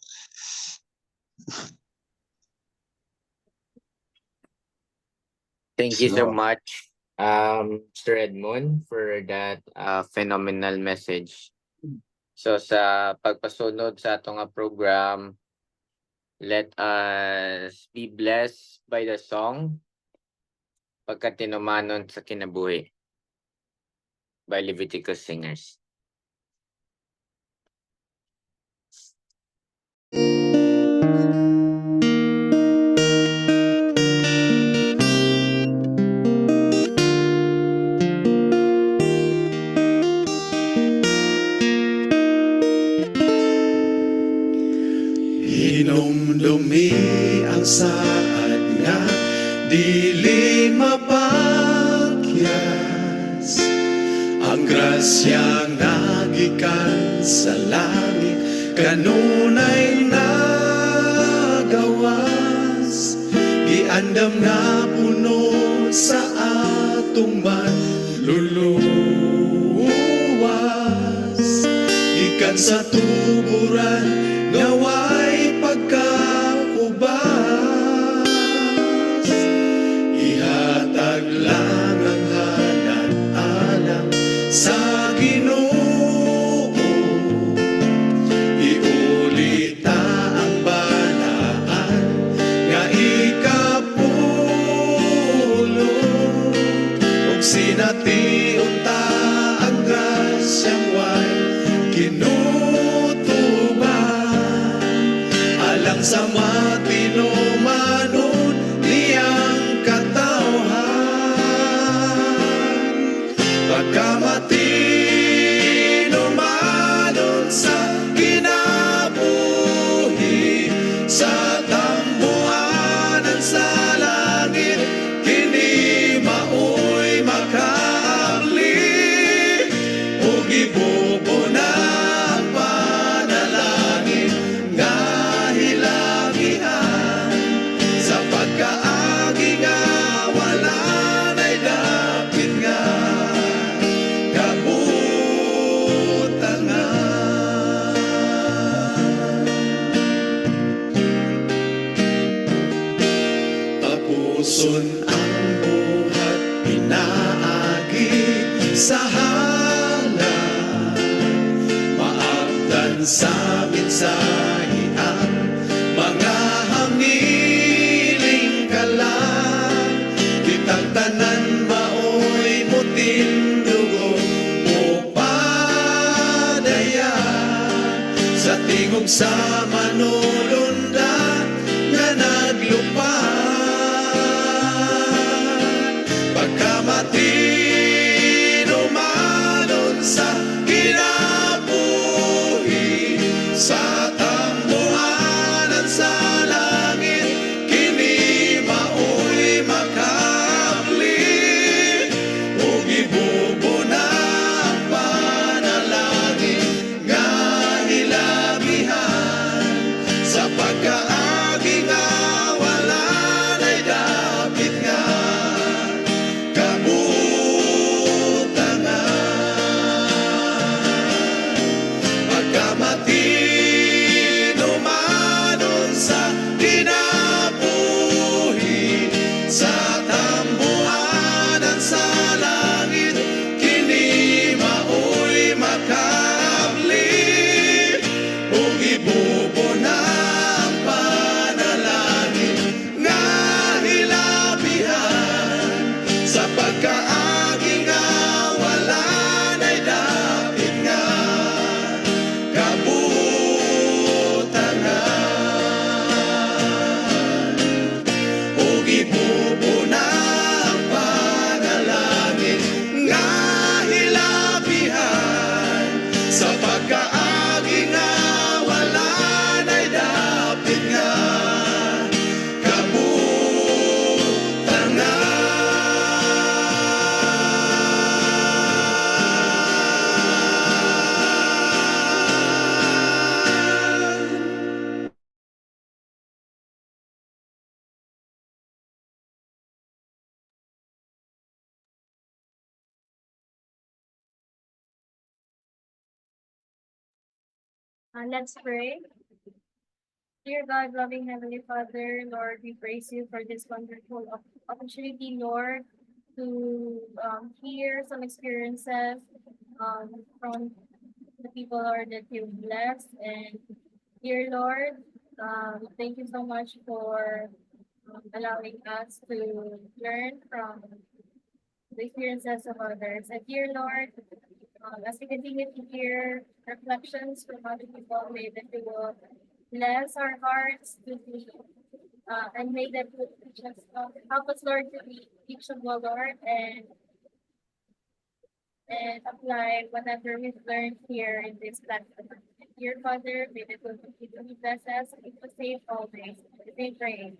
Thank you so So- much, Mr. Edmond, for that phenomenal message. So sa pagpasunod sa atong nga program, let us be blessed by the song Pagkatinumanon sa Kinabuhi by Leviticus Singers. Hinumdumi ang saad nga dili mapakyas ang grasya nga gikan sa langit kanunay nagawas giandam na puno sa atong manluluwas gikan sa tuburan ngaway pagkakubas ihatag lang ang hanap alam sa Ginoo iulita ang banaan nga ikapulo ug sination ta ang grasyang way kinutuban sa mensahe ang mga hangiling kalang kitang tanan maoy mo tindugo mo padaya sa tingog sa manulundan nga naglupad pagkamati numanon sa kinabuhi sa tambuhanan sa langit kini maoy makabli ug ibubuna ang panalangin nga hilabihan sa pagkaagi nga wala na'y dapit nga kabutangan pagkamati numanon sa kinabuhi sa tambuhanan sa langit kini maoy makabli ug ibubuna ang panalangin nga hilabihan sa pagkaagi nga wala na'y dapit nga kabutangan ug ibubuna ang panalangin nga hilabihan sa pagkaagi nga wala na'y dapit nga kabutangan. Let's pray. Dear God, loving Heavenly Father, Lord, we praise you for this wonderful opportunity, Lord, to hear some experiences from the people, Lord, that you've blessed. And dear Lord, thank you so much for allowing us to learn from the experiences of others. And dear Lord, as we continue to hear reflections from other people, may that you will bless our hearts to be, and may that you teach us, help us, Lord, to be teachable, Lord, and apply whatever we've learned here in this platform. Dear Father, may that you continue to bless us and keep us safe always. We pray.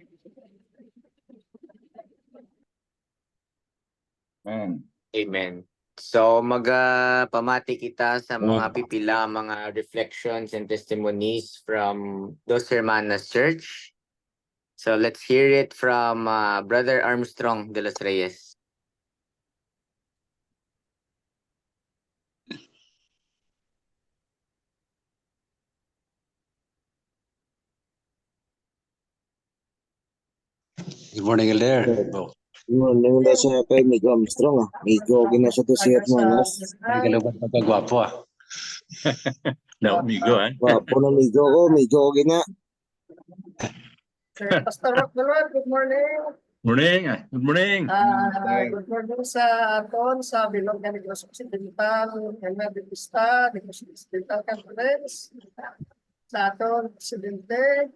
Amen. So pamati kita sa mga pipila, mga reflections and testimonies from Dos Hermanas Church. So let's hear it from Brother Armstrong de los Reyes. Good morning, Elder. Oh, Nung nasa kay Nico Armstrong Nico ginasa to si Hermanas. nagalubat pagkagwapo ah. Na umigo Wapo na Nico ko, Nico gina. Pastor Rock Balot, good morning. Morning. Good morning. Good morning sa aton sa Bilog nga Negros Occidental, Helena Bautista, Negros Occidental Conference, sa aton Presidente,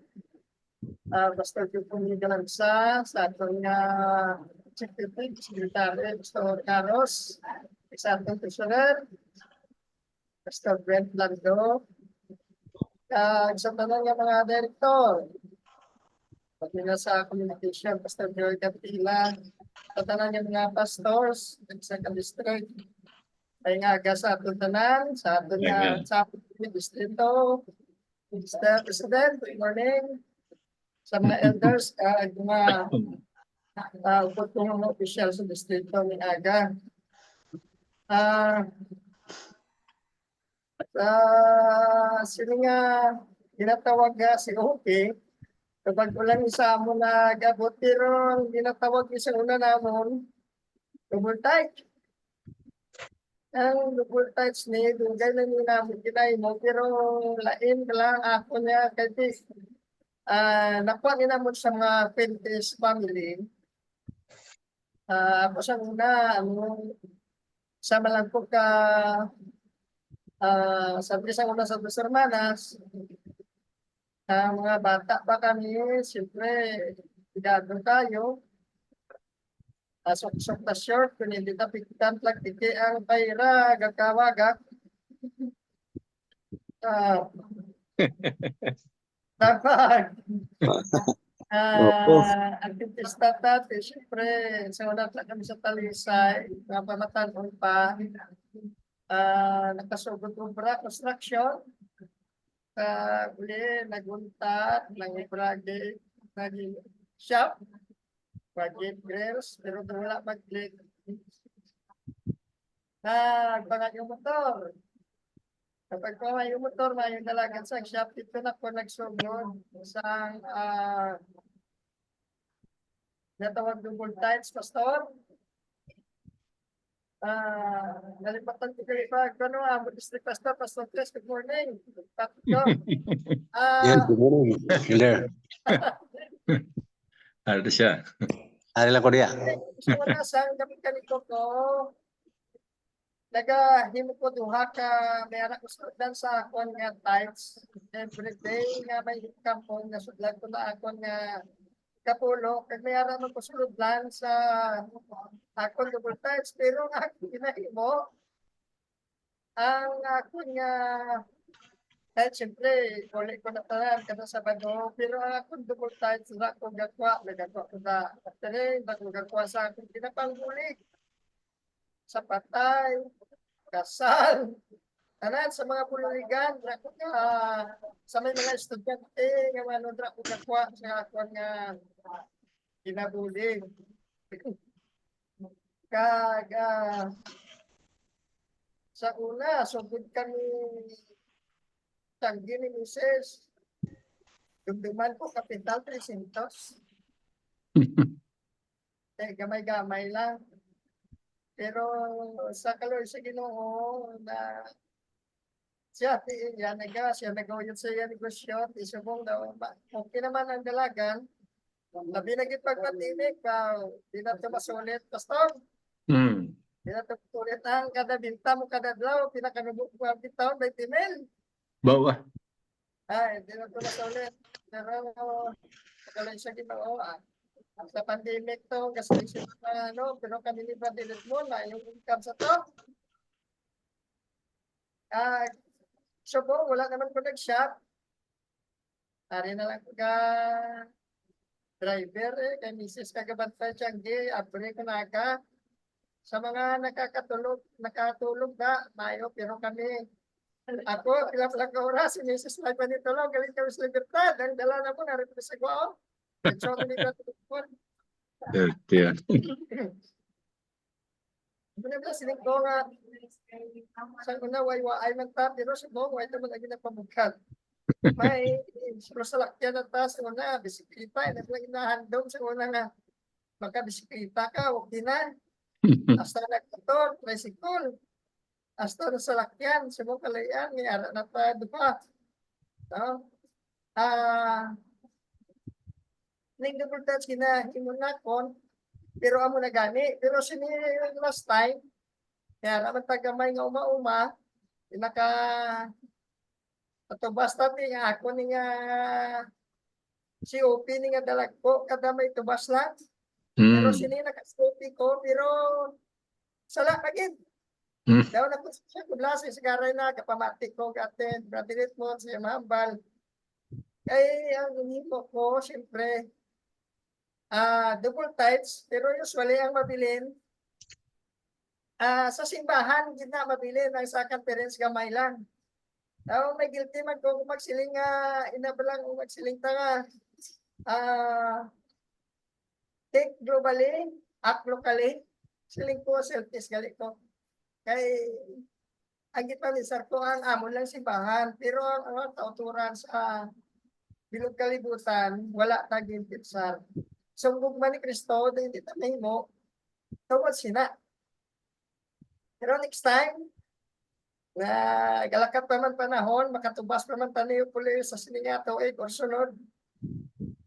Pastor Jupong Galanza, sa aton nga Secretary, Secretary, Pastor Carlos, sa aton Treasurer, Pastor Brent Lando, sa tanan nga mga Director, pati na sa communication, Pastor Joel Capila, sa tanan nga mga pastors, sa district, ay nga aga sa aton tanan, sa aton nga sa distrito, Mr. President, good morning, sa mga elders, mga upot kong mga official sa distrito ni Aga. Sino nga ginatawag si Oki, kapag ulang isa mo na gabot, pero ginatawag isa una namon, double tight. Ang double touch ni dugay na nila mo kinay mo pero lain ka lang ako niya kasi nakuha nila mo sa mga Pinterest family. Ako sa una sama lang ko ka sabi sa una sa dos hermanas. Mga bata pa kami, siyempre, edado tayo. Sok-sok na short, kung hindi na pikitan lang, tiki ang payra, gagkawagak. Dapat. Opo. Ang tintista natin, siyempre, sa una lang kami sa Talisay, napamatan pa, nakasugod ubra, construction. Uli, naguntat, nag-project, nag-shop, project girls, pero wala mag-click. Nagbangat yung motor. Kapag pa yung motor, may dalagan sa shop, dito na po nagsugod sa natawag double times, pastor. Nalipatan ko kayo pa, District Pastor, Pastor Tres, good morning. Yan, good morning. Elder. Ano siya? Ari lang ko diya. So, wala sa gamit kanito ko, nagahimo ko duha ka, may anak ko sudlan sa akon nga times. Every day nga may kampon, nasudlan ko na akon nga kapulo. Kag may anak ko sudlan sa akon double times. Pero ang akon ginahimo, ang akon nga kahit siyempre, ulit ko na tanan kada Sabado, pero ang akong double times na akong gagwa, nagagwa ko na afternoon, nagagwa sa akong pinapanggulig. Sa patay, kasal, tanan sa mga pululigan, sa may mga estudyante, nga ano dra ko gagwa sa akong nga kinabulig. Sa una, sugod kami tanggi ni Mrs. Dumduman ko, kapital 300. Gamay-gamay lang. Pero sa kalor sa Ginoo na siya nagawin sa iya negosyo, isubong daw. Okay naman ang dalagan. Labi na gipagpatinig, di na ito masulit. Pastor, di na ito masulit ang kada binta mo kada daw, pinakanubo ko ang bitaw, 20 mil. Bawa. Hindi na ito masulit. Pero, kalor sa Ginoo, sa pandemic to, kasi sila pero kami ni Bradilit mo na yung income sa to. So po, wala naman ko nag-shop. Ari na lang ka driver, kay Mrs. Kagabantay Tianggi, abre ko na ka. Sa mga nakatulog na, mayo, pero kami, ako, ilang ka oras, si Mrs. Live Panitulog, galing kami sa Libertad, ang dala na po, narito sa Guao. So, ni Bradilit mo. Yeah. Benar-benar sining ko nga sa una way man ta pero sa mo way ta man lagi nagpabukat. May salakyan na ta sa una bisikleta na lang inahandom sa una nga makabisikleta ka okay na. Hasta nagmotor, tricycle. Hasta na salakyan sa mo kalayan ni ara na ta dupa. No? Ning double touch himuna kon pero amo na gani pero sini last time kaya naman tagamay nga uma-uma naka atubas tati nga ako ni nga COP ni nga dalag ko kada may tubas lang pero sini naka-COP ko pero sala agad daw na ko siya kudlas sa garay na kapamati ko gaten Bradilit mo siya mahambal kay ang hinimo ko siyempre double tights, pero usually ang mabilin sa simbahan, hindi na mabilin ang second parents gamay lang. May guilty man kung magsiling inabalang magsiling tanga take globally, act locally, siling ko selfish gali ko. Kay ang gitpalisar ko ang amo lang simbahan, pero ang tauturan sa bilog kalibutan, wala taging pitsar. So, gugma ni Kristo, hindi tayo mo, tawad sila. Pero next time, na galakat pa man panahon, makatubas pa man taniyo puli sa sininga tuig or sunod.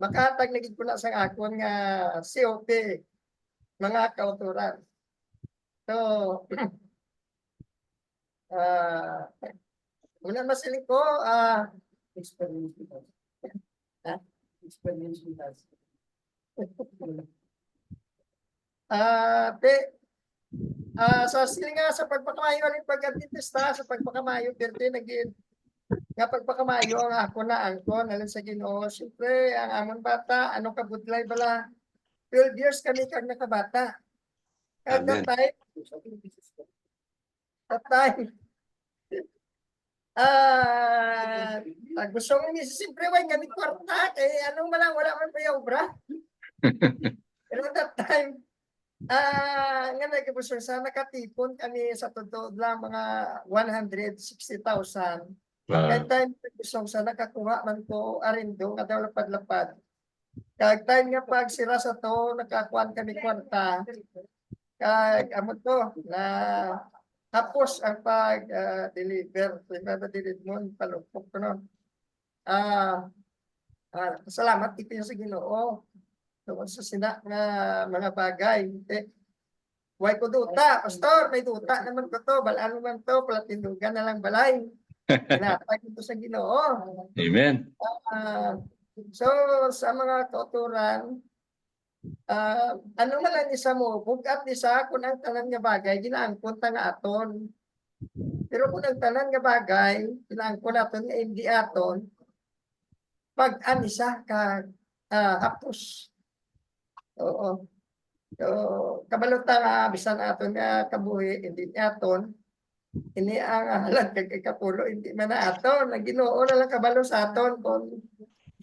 Makatag naging ko na sa akon nga COP, mga kauturan. So, una masiling ko, experience with us. Experience with us. Sa silinga sa pagpakamayo ni pag-adventista sa pagpakamayo birthday naging nga pagpakamayo ang ako na angkon alin sa Ginoo. Siyempre ang amon bata ano kabudlay bala 12 years kami kag nakabata. At that time gusto mo ni siyempre way kami kwarta kay anong malang wala man pa yung obra. Pero at that time nga nagkabusor sa nakatipon kami sa totoo lang mga 160,000. Kaya time nagkabusor sa nakakuha man ko arindo nga daw lapad-lapad. Kag time nga pag sira sa to nakakuan kami kwarta. Kag amo to na tapos ang pag deliver deliver mo palupok ko no. Salamat ito sa Ginoo. Tungkol sa sina nga mga bagay. Huwag ko duta, pastor, may duta naman ko to, balaan naman to, palatindugan na lang balay. Pinatag ito sa Ginoo. Amen. So, sa mga kauturan, ano man lang isa mo, bugat isa kung ang tanan nga bagay, ginaangkon ta nga aton. Pero kung ang tanan nga bagay, ginaangkon aton nga hindi aton, pag-anisa ka hapos. Oo. So, kabalota nga bisan aton nga kabuhi hindi aton. Ini ang halag kag kapulo hindi man na aton. Ang Ginoo na lang kabalo sa aton kung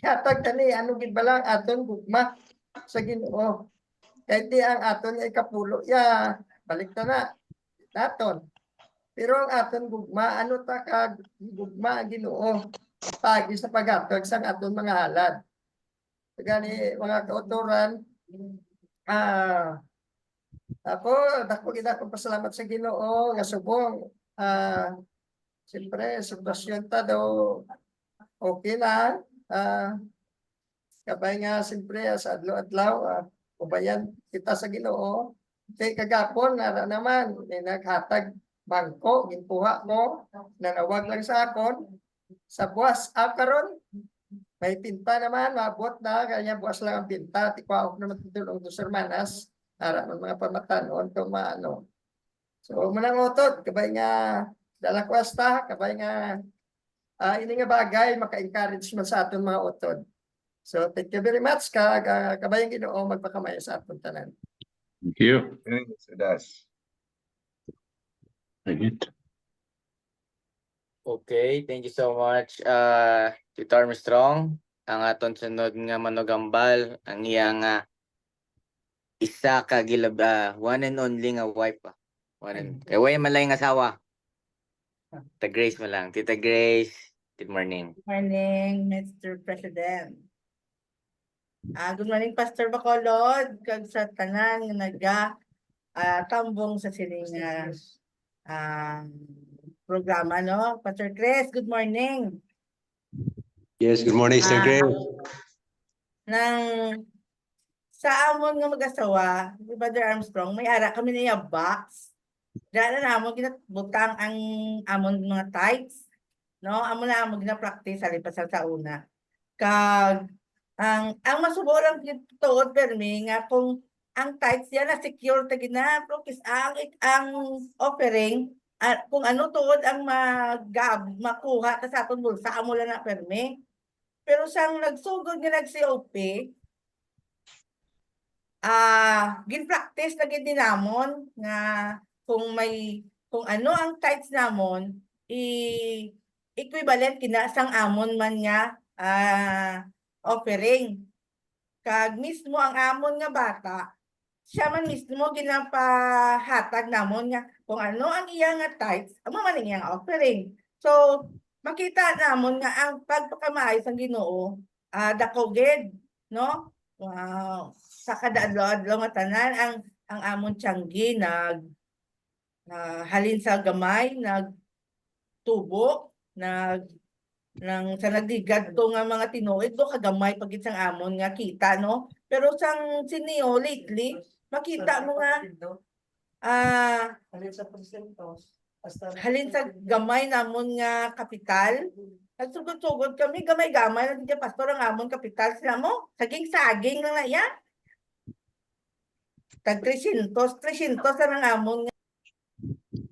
hatag tani ano gid balang aton gugma sa Ginoo. Kay di ang aton nga kapulo ya balik ta na aton. Pero ang aton gugma ano ta kag gugma ang Ginoo pagi sa paghatag sang aton mga halad. Gani mga kauturan ako dako gid ako pasalamat sa Ginoo nga subong siyempre sitwasyon ta daw okay na kabay nga siyempre sa adlaw-adlaw ubayan kita sa Ginoo kay kagapon na naman may naghatag bangko ginkuha mo nanawag lang sa akon sa buwas karon may pinta naman, mabot na, kanya bukas lang ang pinta. Tikwa ako naman tutulong doon sa hermanas. Para ng mga pamatanon kung maano. So, manang utot, kabay nga, dalang kwasta, kabay nga, ini nga bagay, maka-encourage man sa aton mga utod. So, thank you very much, kabay ang Ginoo, magpakamaya sa aton tanan. Thank you. Okay, thank you so much. Tito Armstrong, ang aton sunod nga manugambal, ang iyang isa ka gilab, one and only nga wife. Way man lang asawa. Tita Grace mo lang. Tita Grace, good morning. Good morning, Mr. President. Good morning, Pastor Bacolod, kag sa tanan nga tambong sa sining programa, no? Pastor Chris, good morning. Yes, good morning, Sir Grace. Sa amon nga mag-asawa, si Brother Armstrong, may ara kami niya box. Dahil na amon ginabutang ang amon mga tithes, no? Amon na amon gina-practice sa una. Kag ang masuborang tuod permi nga kung ang tithes yan na secure ta gina, kis ang offering kung ano tuod ang makuha ta sa aton bulsa amo lang na permi. Pero sang nagsugod nga nag-COP, gin-practice na gid namon nga kung ano ang tithes namon equivalent kina sang amon man nga offering. Kag mismo ang amon nga bata, siya man mismo ginapahatag namon nga kung ano ang iyang nga tithes, amo man iyang offering. So makita namon nga ang pagpakamaayos ng Ginoo dako gid, no? Wow. Sa kada adlaw nga tanan ang amon tiyanggi halin sa gamay, nagtubo, sa nagdigad to nga mga tinuod do kagamay pag isang amon nga kita no, pero sang siniyo lately makita mo nga halin sa gamay namon nga kapital. Nagsugod-sugod kami, gamay-gamay lang dyan, pastor, ang amon kapital. Sila mo, saging-saging lang na yan. Tag 300 lang ang amon nga.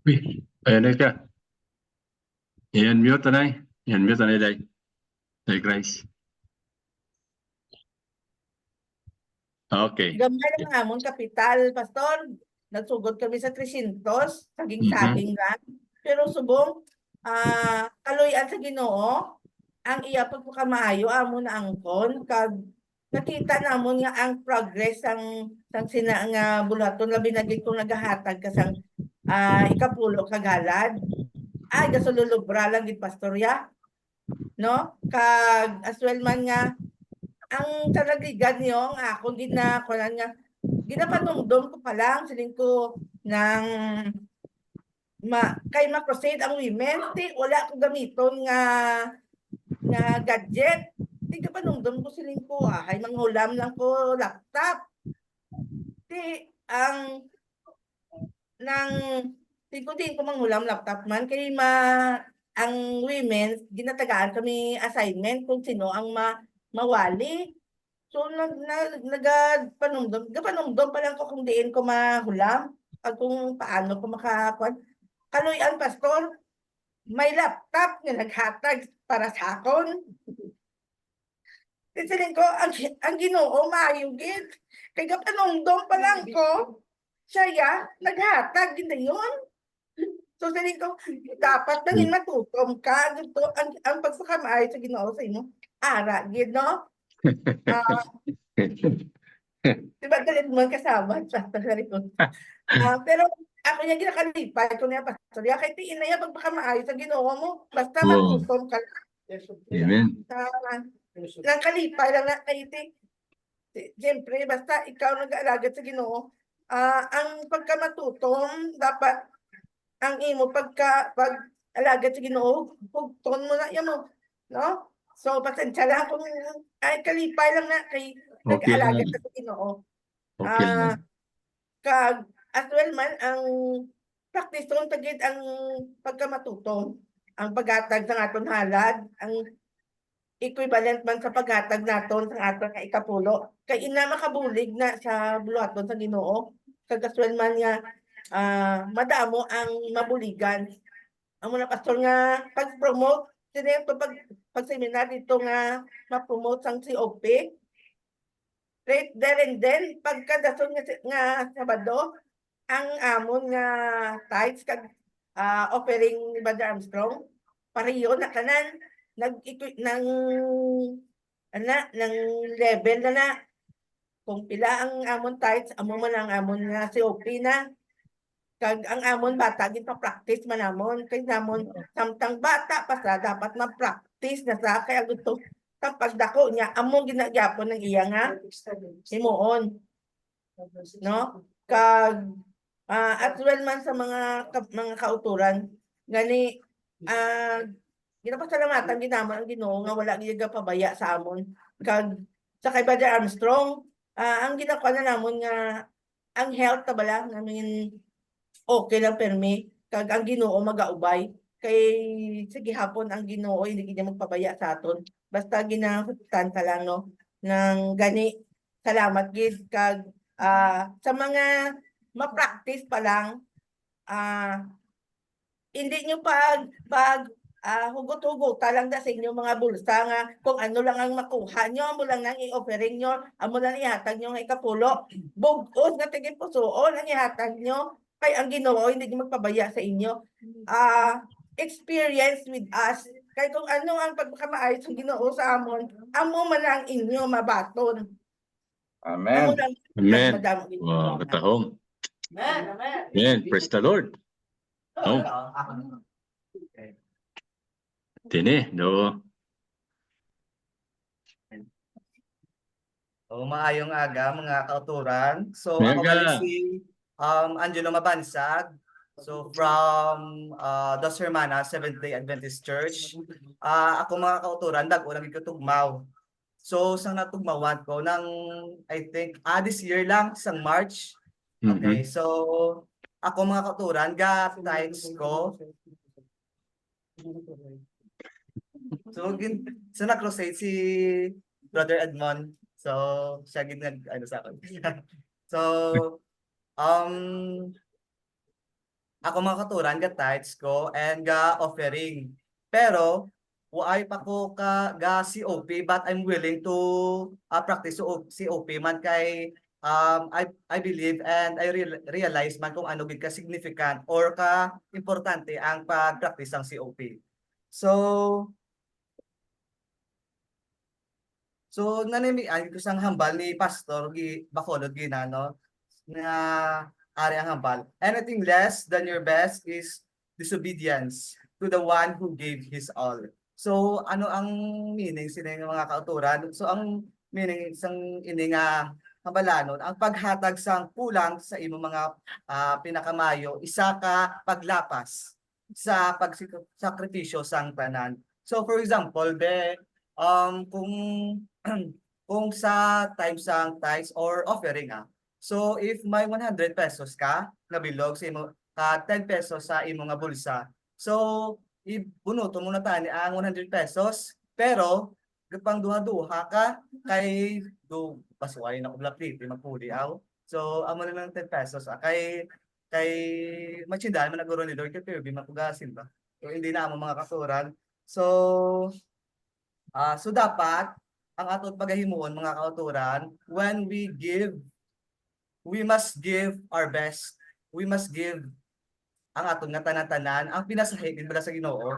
Uy, ayan na ka. I-unmute na. I-unmute na day. Day Grace. Okay. Gamay lang ang amon kapital, pastor. Nagsugod kami sa 300, saging-saging lang. Pero subong, kaloyan sa Ginoo, ang iya pagpakamaayo amo na angkon kag nakita namon nga ang progress sang sina nga bulaton labi na gid kung nagahatag ka sang ikapulo kagalad. Ay gasululubra lang gid pastorya. No? Kag as well man nga ang talagigan niyo ang ako gid na kunan nga ginapanungdom ko pa lang siling ko ng kay ma-crusade ang women, wala ko gamiton nga gadget. Di ka pa nungdom ko siling ko, ay manghulam lang ko laptop. Di ang di ko manghulam laptop man kay ang women ginatagaan kami assignment kung sino ang mawali. So nagapanungdom pa lang ko kung diin ko mahulam at kung paano ko makakuan. Kaloyan pastor, may laptop nga naghatag para sa akon. Siling ko, ang Ginoo maayo gid. Kay gapanungdom pa lang ko, siya naghatag gid yun. So siling ko, dapat nangin matutom ka. Dito, ang pagsakamay sa Ginoo sa inyo, ara gid no? Diba galit mo kasama sa likod. Pero ako niya ginakalipay ko niya pastor. Kaya tiin na yan pagpakamaayos sa Ginoo mo. Basta matutom ka lang. Amen. Nang kalipay lang na kay iti. Siyempre, basta ikaw nag-aalaga sa Ginoo, ang pagkamatutom, dapat ang imo pag-alaga sa Ginoo, hugton mo na yan mo. No? So, pasensya lang kung ay kalipay lang na kay nag-aalaga sa Ginoo. Kag as well man ang practice tong tagid ang pagkamatutong, ang paghatag sa aton halad, ang equivalent man sa paghatag naton sa aton nga ikapulo. Kay ina makabulig na sa buluhaton sa Ginoo. Kag as well man nga madamo ang mabuligan. Ang mga pastor nga pag-promote sino pag seminar dito nga ma-promote sang COP. Right there and then pagkadason nga Sabado ang amon nga tithes kag offering ni Brother Armstrong pareho na kanan nang level na kung pila ang amon tithes amo man ang amon nga COP na kag ang amon bata gid pa-practice man amon kay namon samtang bata pa sa dapat ma-practice na sa kay agusto sa pagdako niya amo ginagyapon ng iya nga himuon no kag at well man sa mga kauturan gani ginapasalamatan ginamon ang Ginoo nga wala gyud pabaya sa amon kag sa kay Brother Armstrong ang ginakuha na namon nga ang health ta bala namin okay lang permi kag ang Ginoo magaubay kay sige hapon ang Ginoo hindi gid magpabaya sa aton basta ginahutan ka lang no nang gani salamat gid kag sa mga ma-practice pa lang hindi nyo hugot-hugot lang sa inyong mga bulsa nga kung ano lang ang makuha nyo amo lang nang i-offering nyo amo lang ihatag nyo nga ikapulo bugos nga tigit pusoon ang ihatag nyo kay ang Ginoo hindi magpabaya sa inyo experience with us kay kung ano ang pagkamaayos ng Ginoo sa amon amo man ang inyo mabaton. Amen. Amen. Wow, katahong. Amen. Praise the Lord. Oh. Tini, no. Maayong aga mga kauturan. So ako bali si Angelo Mabansag. So from Dos Hermanas Seventh-day Adventist Church, ako mga kauturan dag-unang gikutugmaw. So sang natugmawan ko nang I think this year lang sang March. Okay, so ako mga kauturan ga tithes ko. So na-crusade si Brother Edmond. So siya gid nag ano sa akin. So ako mga katuran ga tithes ko and ga offering. Pero waay pa ko ga COP but I'm willing to practice COP man kay I believe and I realize man kung ano gid ka significant or ka importante ang pag-practice ng COP. So nanimian ko sang hambal ni Pastor Bacolod ginano na ari ang hambal. Anything less than your best is disobedience to the one who gave his all. So ano ang meaning sila ng mga kauturan? So ang meaning isang ini nga hambalanon, ang paghatag sang kulang sa imong mga pinakamayo, isa ka paglapas sa pagsakripisyo sang tanan. So for example, kung sa time sang tithes or offering so if may 100 pesos ka na bilog sa imo 10 pesos sa imo nga bulsa. So ibunuto mo na tani ang 100 pesos pero gapang duha-duha ka kay do pasuway na ubla plate magpuli aw. So amo na lang 10 pesos kay machindahan man naguro ni Lord kay pero makugasin ba. So hindi na amo mga kasuran. So dapat ang aton pagahimuon mga kauturan, when we give, we must give our best. We must give ang aton nga tanan-tanan, ang pinasahigin bala sa Ginoo,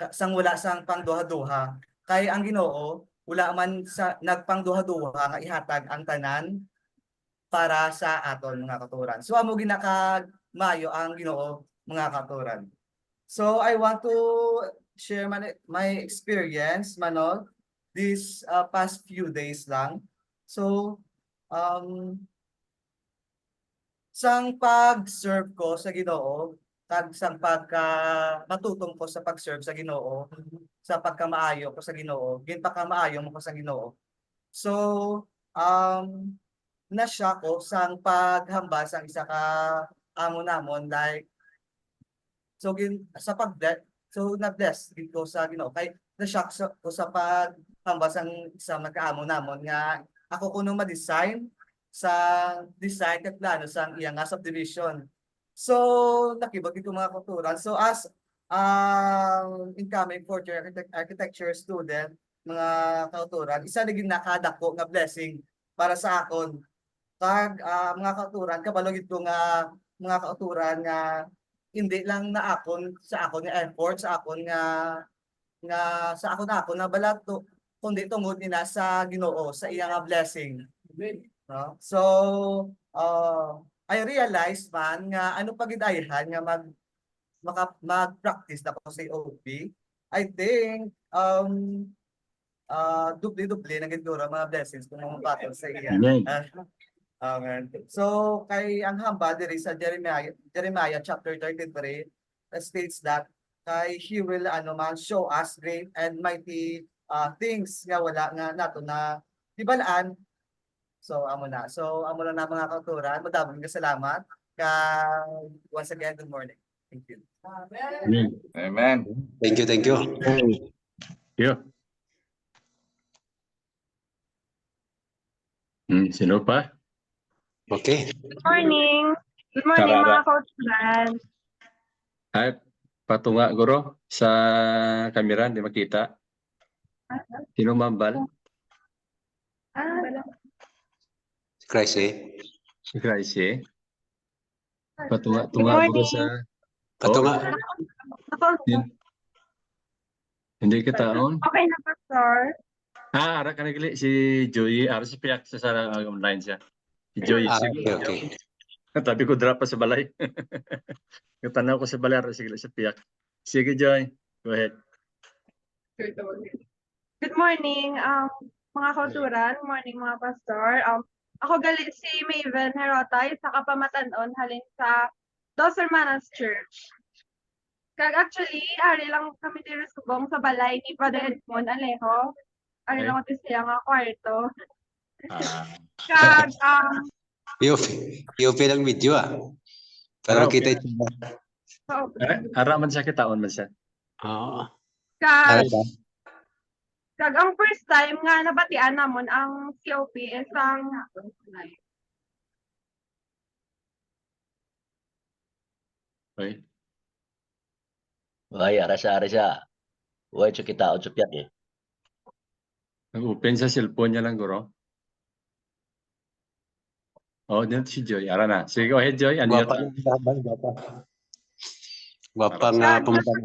sang wala sang pangduha-duha. Kay ang Ginoo wala man sa nagpangduha-duha nga ihatag ang tanan para sa aton mga kauturan. So amo ginakamayo ang Ginoo mga kauturan. So I want to share my experience manog this past few days lang. So sang pag-serve ko sa Ginoo, sang matutong ko sa pag-serve sa Ginoo, sa pagkamaayo ko sa Ginoo, ginpakamaayo mo ko sa Ginoo. So nasya ko sang paghamba sang isa ka amo namon like so sa na-bless dito sa Ginoo kay na-shock ko sa paghamba sang isa magkaamo namon nga ako kuno ma-design sa design at plano sang iyang subdivision. So nakibagi ko mga kauturan. So as incoming fourth year architecture student mga kauturan, isa na ginakadako nga blessing para sa akon. Kag mga kauturan kabalo gid ko nga mga kauturan nga hindi lang na akon sa akon nga effort sa akon sa akon na balato kundi tungod ina sa Ginoo sa iyang blessing. No? So I realized man nga ano pagidayhan nga mag-practice na ko sa OP. I think dubli-dubli na gid mga blessings kung mapatol sa iya. So kay ang hamba diri sa Jeremiah chapter 33 states that kay he will show us great and mighty things nga wala nga nato na tibalaan. So amo na mga kauturan, madaming salamat. Once again, good morning. Thank you. Amen. Thank you. Yeah. Sino pa? Okay. Good morning. Good morning mga kauturan. Ay, patunga guro sa kamera, hindi makita. Sino mambal? Chrissy. Si Chrissy. Patunga guro sa... Patunga. Hindi kita on. Okay na, Pastor. Ara ka nagli si Joy. Ara si Piak sa online siya. Si Joy. Okay. Tabi ko drop pa sa balay. Katanaw ko sa balay. Ara sige sa Piak. Sige Joy. Go ahead. Good morning, mga kauturan. Good morning, mga pastor. Ako gali si Maven Herotay sa Kapamatanon halin sa Dos Hermanas Church. Kag actually, ari lang kami diri subong sa balay ni Father Edmond Alejo. Ari lang ko siya nga kwarto. Kag POP ng video Pero kita Ara man siya kitaon man siya. kag ang first time nga nabatian namon ang COP is ang Okay. Ay, ara siya. Uy, kita o tsukyak eh. Nag-open sa cellphone niya lang, guro. Oh, dito si Joy. Ara na. Sige, go ahead, Joy. Ano yun? Gwapa nga pumunta.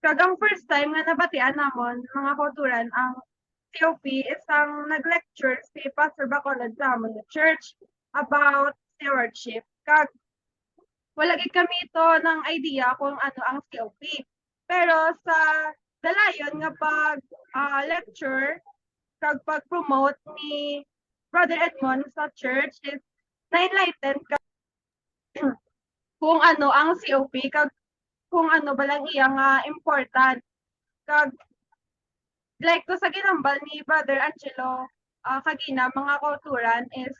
kag ang first time nga nabatian namon mga kauturan ang COP is ang nag-lecture si Pastor Bacolod sa amon church about stewardship. Kag wala gid kami ito ng idea kung ano ang COP. Pero sa dalayon nga pag lecture kag pag-promote ni Brother Edmond sa church is na-enlighten ka kung ano ang COP kag kung ano balang iya nga important. Kag like to sa ginambal ni Brother Angelo kagina mga kauturan is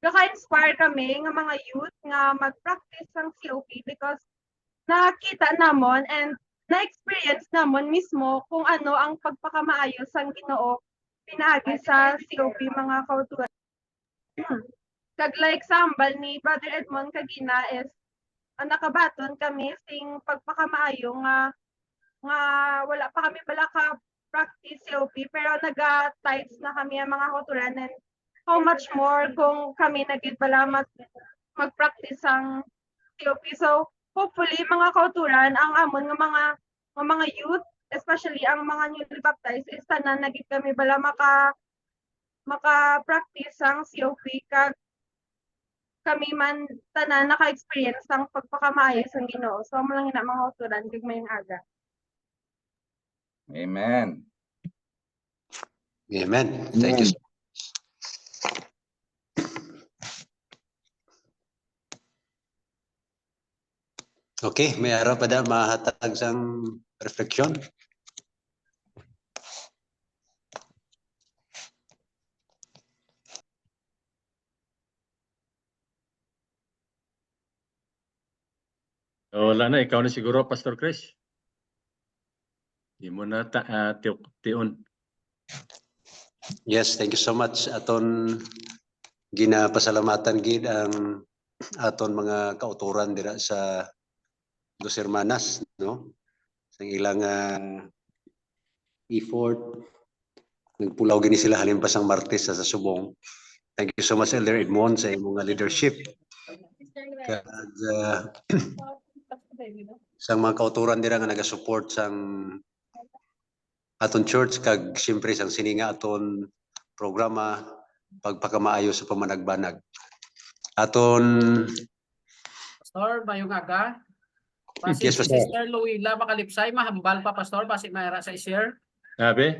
kaka-inspire kami nga mga youth nga mag-practice ng COP because nakita namon and na-experience namon mismo kung ano ang pagpakamaayos ang Ginoo pinaagi sa COP mga kauturan. Kag like sambal ni Brother Edmond kagina is nakabaton kami sing pagpakamaayo nga wala pa kami bala ka practice COP pero naga-tights na kami ang mga kauturan and how much more kung kami nagid bala mag-practice ang COP. So hopefully mga kauturan ang amon nga mga youth, especially ang mga newly baptized is tanan nagid kami bala maka-practice ang COP kag kami man tanan naka-experience ng pagpakamaayos ang Ginoo. So mo lang ina mga kauturan kag mayong aga. Amen. Amen. Thank you. Okay, may araw pa mahatag sang refleksyon. Wala na, ikaw na siguro, Pastor Chris. Di mo na tiun. Yes, thank you so much. Aton ginapasalamatan gid ang aton mga kauturan dira sa Dos Hermanas, no? Sa ilang effort. Nagpulaw gini sila halimpas ang Martes sa Subong. Thank you so much, Elder Edmond, sa imong leadership. Kag sa mga kauturan dira nga naga-support sang aton church kag siyempre sang sininga aton programa pagpakamaayo sa pamanagbanag. Aton Pastor, mayong aga. Yes, Si Pastor. Sister Luila makalipsay, mahambal pa Pastor, basi mayara sa i-share. Sabi?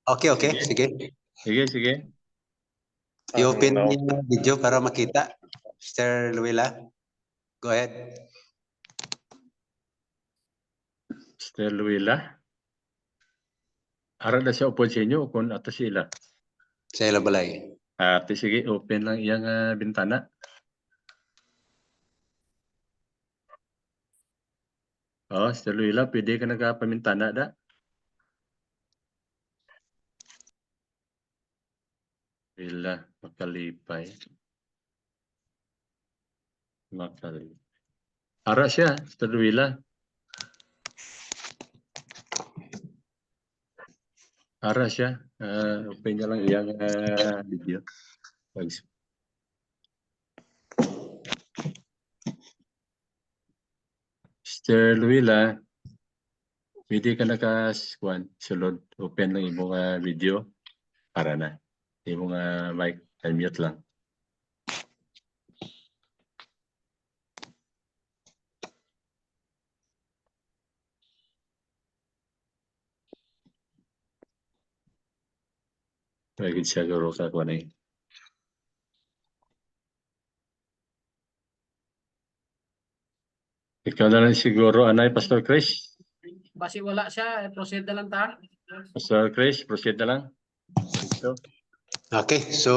Okay, sige. Sige. I-open yung video para makita. Sister Luila, go ahead. Sister Luila. Ara na siya upod sa inyo kung ato sila. Sa ila balay. Sige, open lang iyang bintana. Sister Luila, pwede ka nagpamintana da? Luila, makalipay. Ara siya, Sister Luila. Ara siya. Open niya lang iyang video. Sister Luila, pwede ka sulod. Open lang imong video. Para na. Imong mic, mute lang. Lagi siya guro ka ko na Ikaw na lang siguro, anay, Pastor Chris. Basi wala siya, proceed na lang ta. Pastor Chris, proceed na lang. Ito. Okay, so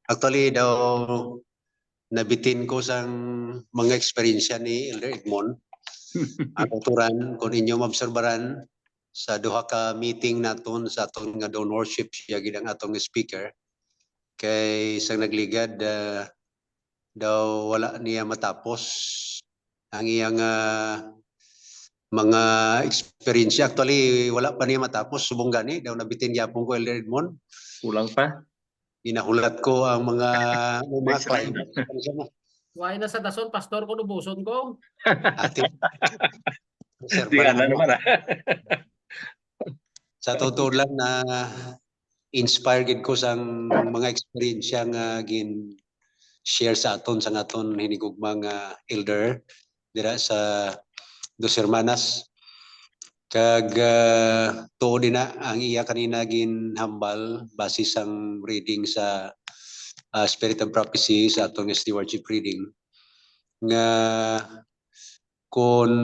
actually daw nabitin ko sa mga eksperyensya ni Elder Edmond. Ang tuturan kung inyo maobserbaran sa duha ka meeting naton sa aton nga donorship siya gid ang atong speaker kay isang nagligad daw wala niya matapos ang iyang mga experience. Actually wala pa niya matapos subong gani daw nabitin gyapon ko Elder Edmond. Kulang pa. Inahulat ko ang mga claim. Why na sa dason, pastor ko nubuson ko. Ate. Sir, Di ka na naman sa totoo lang na inspired ko sa mga experience nga gin share sa aton sa aton hinigugmang elder dira sa Dos Hermanas. Kag tuo din na ang iya kanina gin hambal base sang reading sa Spirit and Prophecy sa atong stewardship reading nga kung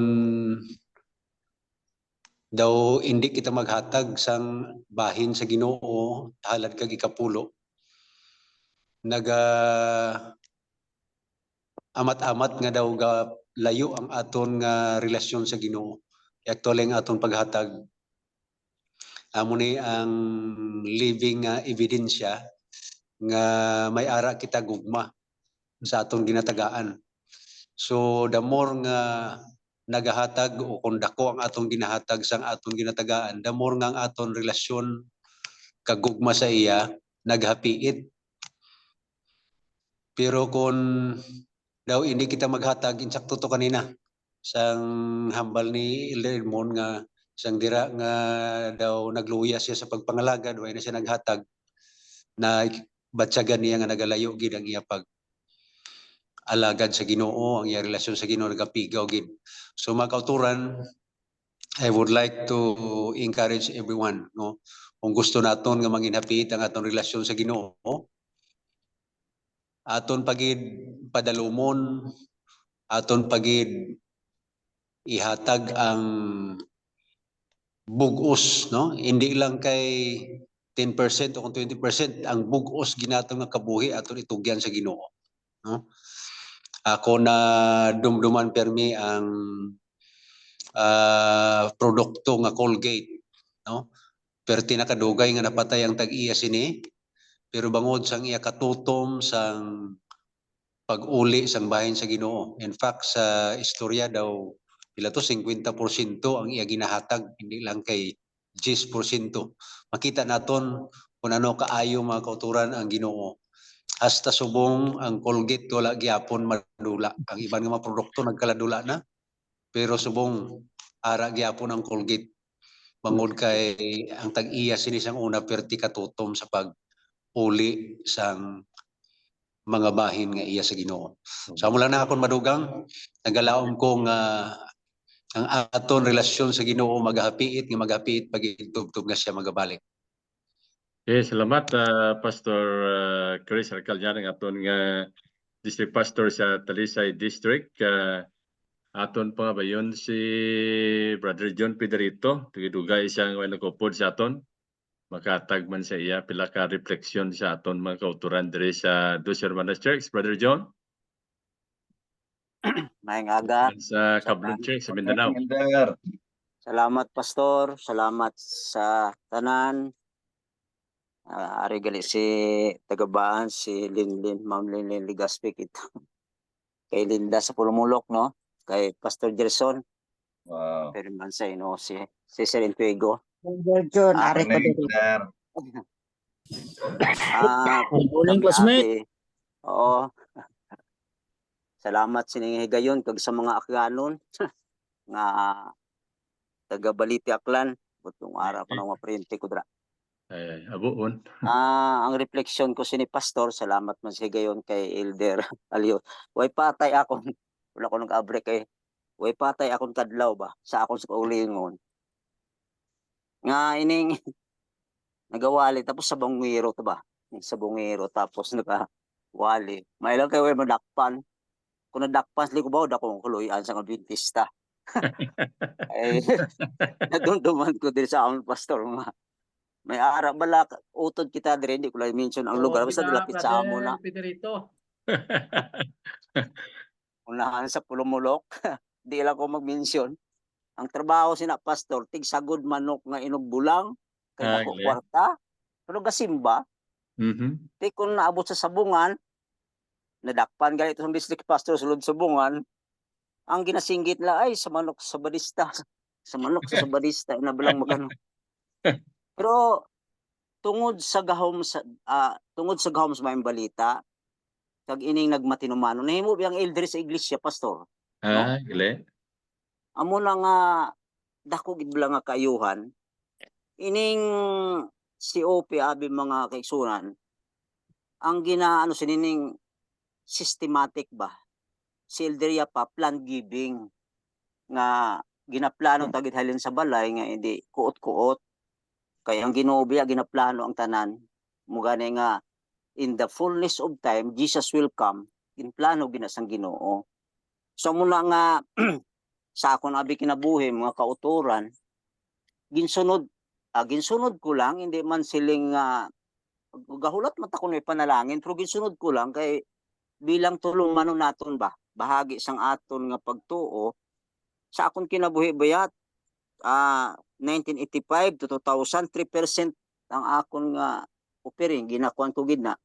daw hindi kita maghatag sang bahin sa Ginoo halad kag ikapulo naga amat-amat nga daw ga layo ang aton nga relasyon sa Ginoo. Actually ang aton paghatag amo ni ang living ebidensya nga may ara kita gugma sa aton ginatagaan. So the more nga nagahatag o kung dako ang atong ginahatag sang aton ginatagaan, the more nga ang aton relasyon kagugma sa iya naghapiit. Pero kung daw hindi kita maghatag, insakto to kanina sang hambal ni Elder Edmond nga sang dira nga daw nagluya siya sa pagpangalagad, way na siya naghatag na batsagan niya nga nagalayo gid ang iya pag alagad sa Ginoo, ang iya relasyon sa Ginoo nagapigaw gid. So mga kauturan, I would like to encourage everyone, no? Kung gusto naton nga manginhapit ang aton relasyon sa Ginoo, aton pagid padalumon, aton pagid ihatag ang bugos, no? Hindi lang kay 10% o kung 20% ang bugos ginatong nga kabuhi aton itugyan sa Ginoo, no? Ako na dumduman permi ang produkto nga Colgate, no? Pero tinakadugay nga napatay ang tag-iya sini, pero bangod sang iya katutom sang pag-uli sang bahin sa Ginoo. In fact sa istorya daw pila to 50% ang iya ginahatag, hindi lang kay 10%. Makita naton kung ano kaayo mga kauturan ang Ginoo. Hasta subong ang Colgate wala gyapon madula. Ang ibang nga mga produkto nagkaladula na, pero subong ara gyapon ang Colgate. Bangod kay ang tag-iya sini sang una perti katutom sa pag-uli sang mga bahin nga iya sa Ginoo. Sa mula na akong madugang, nagalaom ko nga ang aton relasyon sa Ginoo magahapiit pagitubtub nga siya magabalik. Okay, salamat Pastor Chris Arcalyan ang aton nga district pastor sa Talisay District. Aton pa ba yun si Brother John Pedrito, tugidugay siyang nagupod sa aton. Makatag man sa iya pila ka refleksyon sa aton mga kauturan diri sa Dos Hermanas Church. Brother John? Maayong aga. Sa Kablon Church sa Mindanao. Salamat Pastor, salamat sa tanan. Ari gali si tagabaan si Linlin, Ma'am Linlin Ligaspi ito. Kay Linda sa Pulumulok, no? Kay Pastor Gerson. Wow. Pero man sa ino si Cesar Intuego. John, ari ko dito. Morning classmate. Oo. Salamat sinihigayon kag sa mga akyanon nga taga Baliti Aklan. Butong araw ko nang maprinte ko dra. Abuon. Ang refleksyon ko sini Pastor, salamat man sa higayon kay Elder Alio. Way patay akong wala ko nag-abre kay way patay akong kadlaw ba sa akong sa kaulingon. Nga ining nagawali tapos sa bungiro to ba? Sa bungiro tapos nakawali. May lang kay way madakpan. kung nadakpan sila ko ba, dako kuluyan sa Adventista. Ay, nadumduman ko din sa amon pastor nga. May ara bala utod kita dire hindi ko lang mention ang lugar basta dilapit sa amon na. Pedrito. Unahan sa Pulumulok, di lang ko mag-mention. Ang trabaho sina pastor tig sagod manok nga inugbulang kay dako gali. kwarta. Pero gasimba, Mhm. di kung naabot sa sabungan, nadakpan gali ito sa district pastor sulod sabungan, ang ginasinggit la ay sa manok sa badista. Sa manok sa sabadista na balang magano. Pero tungod sa gahom sa maayong balita, kag ining nagmatinumano, nahimo biyang elder sa iglesia pastor. Gali. Amo na nga dako gid bala nga kaayuhan. Ining COP abi mga kaigsunan, ang ginaano sinining systematic ba? Si elderya pa plan giving nga ginaplano tagit halin sa balay nga hindi kuot-kuot. Kaya ang Ginoo biya ginaplano ang tanan. Mugani nga in the fullness of time Jesus will come. Ginplano ginasang Ginoo. So muna nga sa akon abi kinabuhi mga kauturan ginsunod ko lang hindi man siling gahulat man ta kuno panalangin pero ginsunod ko lang kay bilang tulong manon naton ba bahagi sang aton nga pagtuo sa akon kinabuhi bayat 1985 to 2000 3% ang akon nga offering ginakuan ko gid na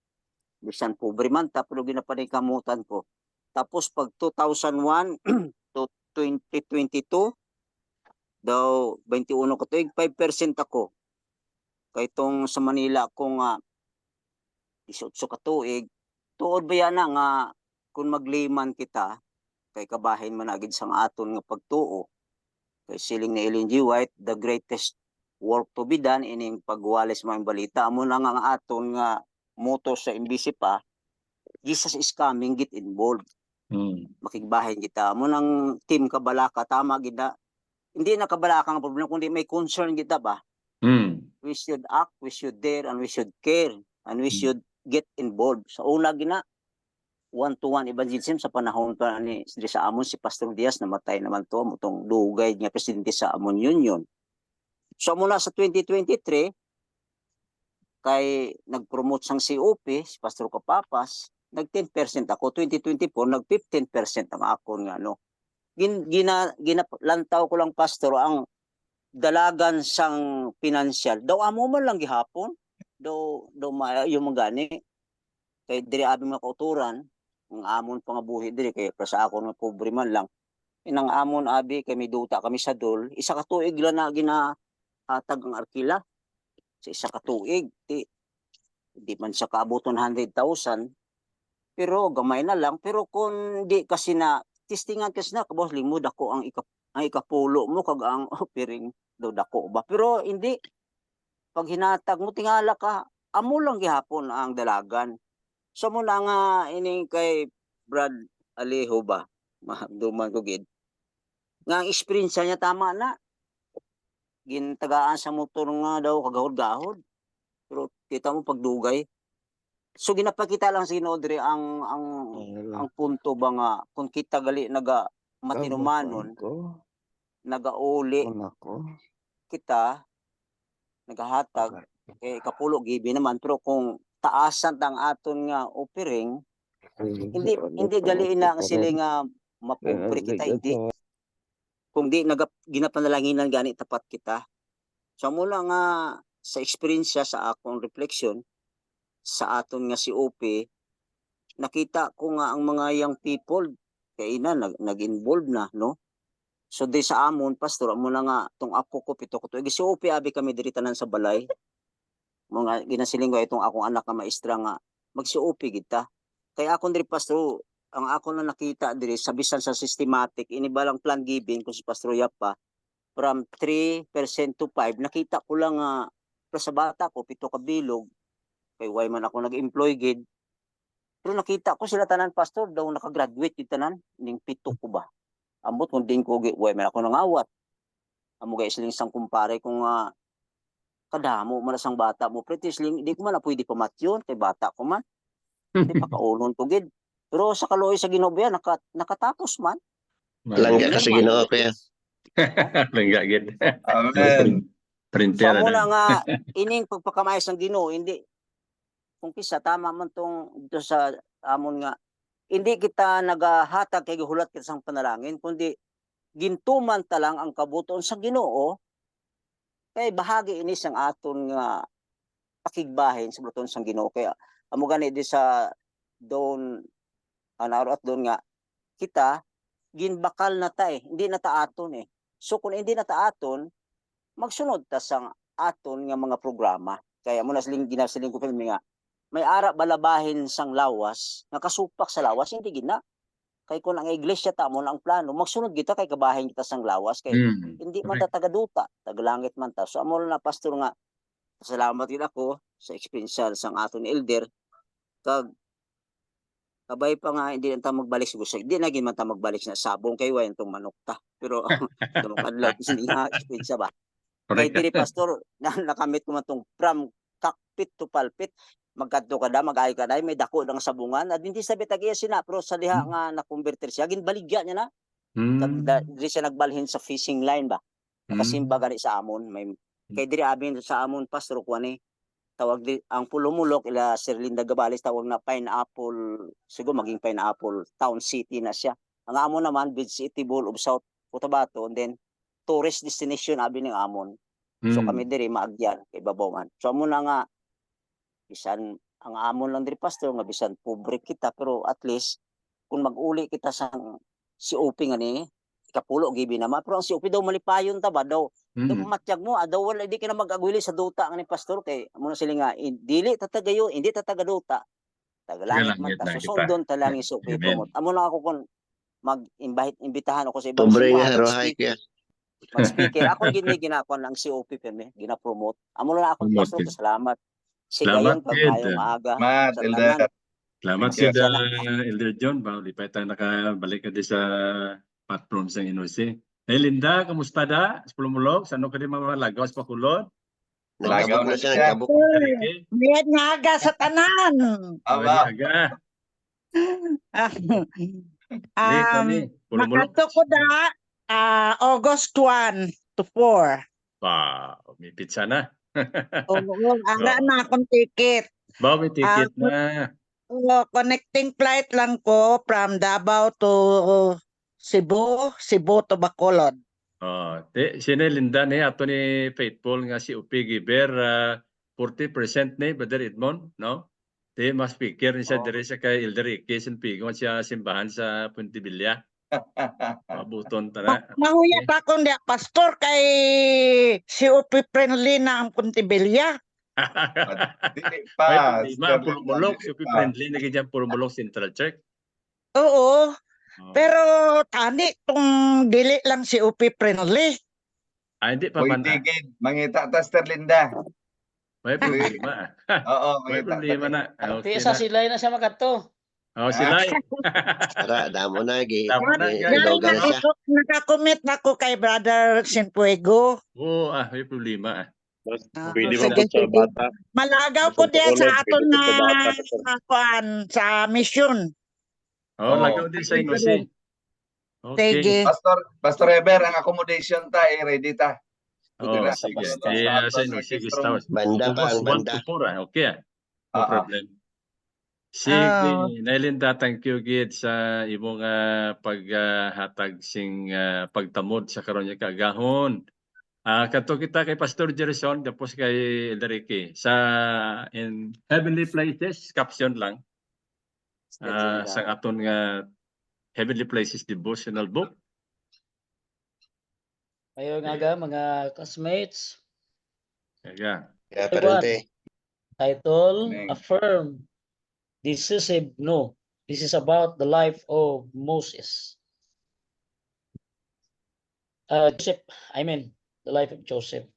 bisan pobre man ta pero ginapanikamutan ko tapos pag 2001 to 2022 daw 21 ko tuig 5% ako kay tong sa Manila ko nga 18 ka tuig tuod ba yan nga kung magliman kita kay kabahin man agid sang aton nga pagtuo kay siling ni Ellen G. White, the greatest work to be done ining pagwalis mga balita. Amo na nga aton nga motto sa imbisi pa, Jesus is coming, get involved. Makigbahin kita. Amo nang team Kabalaka, tama gida. Hindi na Kabalaka ang problema, kundi may concern kita ba? We should act, we should dare, and we should care, and we should get involved. Sa una gina, one-to-one evangelism sa panahon pa ni sa amon si Pastor Diaz namatay naman to mutong dugay nga presidente sa amon union. So muna sa 2023 kay nag-promote sang COP si Pastor Kapapas nag 10% ako 2024 nag 15% ang akon nga no. Ginalantaw ko lang pastor ang dalagan sang financial daw amo man lang gihapon daw yung magani kay diri abi mga kauturan ang amon pangabuhi diri kay para sa ako nga pobre man lang inang amon abi kay may duta kami sa dol isa ka tuig lang na ginahatag ang arkila sa isa ka tuig di man siya kaabuton 100,000 pero gamay na lang pero kung di kasi na testingan kasi na kabos limod ako ang ikapulo mo kag ang offering daw dako ba pero hindi pag hinatag mo tingala ka amo lang gihapon ang dalagan. So muna nga ining kay Brad Alejo ba, mahamduman ko gid. Nga ang experience niya tama na. Gintagaan sa motor nga daw kagahod-gahod. Pero kita mo pagdugay. So ginapakita lang sa Ginoo diri ang punto ba nga kung kita gali naga matinumanon nagauli kita nagahatag kay kapulo gibi naman pero kung taasan tang aton nga offering hindi gali na sila nga mapumpre kita hindi kung di ginapanalanginan gani tapat kita so mula nga sa experience sa akong reflection sa aton nga COP nakita ko nga ang mga young people kay ina nag-involve na no so di sa amon pastor amo na nga tong apo ko pito ko tuig COP abi kami diri tanan sa balay mga ginasiling ko itong akong anak nga maestra nga mag-COP kita. Kaya akong diri pastor, ang ako na nakita diri sa bisan sa systematic inibalang plan giving kung si Pastor Yapa from 3% to 5 nakita ko lang sa bata ko pito ka bilog kay way man ako nag-employ gid. Pero nakita ko sila tanan pastor daw nakagraduate gid tanan ning pito ko ba. Ambot kung din ko way man ako nangawat. Amo gay siling sang kumpare kung kadamo man sang bata mo pretty sling di ko man na pwede pamatyon kay bata ko man di pa kaunon ko gid Pero sa kaluoy sa Ginoo ba, nakatapos man. Langga ka sa Ginoo kaya. Langga gid. Amen. Printer So amo na na. nga ining pagpakamayos ng Ginoo, hindi kung kisa tama man tong dito sa amon nga hindi kita nagahatag kay gihulat kita sang panalangin kundi gintuman ta lang ang kabuton sa Ginoo kay bahagi ini sang aton nga pakigbahin sa buton sang Ginoo kaya amo gani di sa doon anaro at doon nga kita ginbakal na ta hindi na ta aton so kung hindi na ta aton magsunod ta sang aton nga mga programa kaya mo na siling ginasiling ko nga may ara balabahin sang lawas nga kasupak sa lawas hindi gina kay kun ang iglesia ta mo na ang plano magsunod kita kay kabahin kita sang lawas kay hindi man ta tagaduta tagalangit man ta so amo na pastor nga salamat gid ako sa experience sang aton elder kag kabay pa nga hindi na ta magbalik sa gusto hindi na gid man ta magbalik na sabong kay wayan tong manok ta pero tunong adlaw hindi nga experience ba kay diri pastor nakamit ko man tong from cockpit to pulpit magkadto kada mag-ay kada may dako ng sabungan at hindi sabi tagiya sina pero sa diha nga na-converter siya ginbaligya niya na diri siya nagbalhin sa fishing line ba nakasimba gani sa amon may kay diri abin sa amon pastor ko ani tawag di ang Pulumulok ila Sir Linda Gabales tawag na Pineapple siguro maging Pineapple Town City na siya ang amon naman Beach City Bowl of South Cotabato and then tourist destination abi ning amon so kami diri maagyan kay babaw man so amo na nga bisan ang amon lang diri pastor nga bisan pobre kita pero at least kung mag-uli kita sa COP nga ni kapulo gibi naman pero ang COP daw malipayon ta ba daw matyag mo daw wala di ka na mag-agwili sa duta nga ni pastor kay amo na sila nga dili tatagayo hindi tatagaduta tagalangit man ta so sundon ta lang yung COP promote amo na ako kun mag-invite imbitahan ako sa ibang mag-speaker ako ginakon ang COP peme gina-promote amo na ako pastor salamat salamat ngayong maaga salamat sa Elder John ba lipay tayo nakabalik ka di sa platform sa NOC Linda kamusta da sa Pulumulok sa ano ka di mga lagaw sa Bacolod Lagaw na siya Mayad nga aga sa tanan aga makato ko da August 1 to 4. Wow, may pizza na. Oo, ara na akong ticket. Ba, may ticket na. Connecting flight lang ko from Davao to Cebu to Bacolod. Sino Linda ni ato ni Faithful nga si UP Giver 40% ni Brother Edmond, no? Mas speaker ni siya dire sa kay Elder Ricky Pigon siya simbahan sa Puntibilla. Mabuton tara. Mahuyat ako ndi pastor kay si UP friendly na ang Puntibilla. Pulumulok, si UP friendly na ganyan Pulumulok Central Church. Oo. Pero tani kung dili lang si UP friendly. Hindi pa man. Mangita ta Sister Linda. May problema. Oo, may problema na. Okay, sa silay na siya makato. Silay. Tara, damo na gi. Nakakomit na ko kay Brother Sinfuego. Oo, may problema. Pwede mo sa bata. Malagaw ko diyan sa aton na sa mission. Lagaw din sa NOC. Okay. Pastor Eber, ang accommodation ta ready ta. Sige. Sa NOC gusto. Banda pa ang banda. Okay. No problem. Sige, Nailinda, thank you gid sa imong paghatag sing pagtamod sa karon nga kaagahon. Kadto kita kay Pastor Jerison tapos kay Elder Ricky sa in Heavenly Places caption lang. Sa aton nga Heavenly Places devotional book. Ayo nga mga classmates. Title Affirm. Decisive no. This is about the life of Moses. The life of Joseph.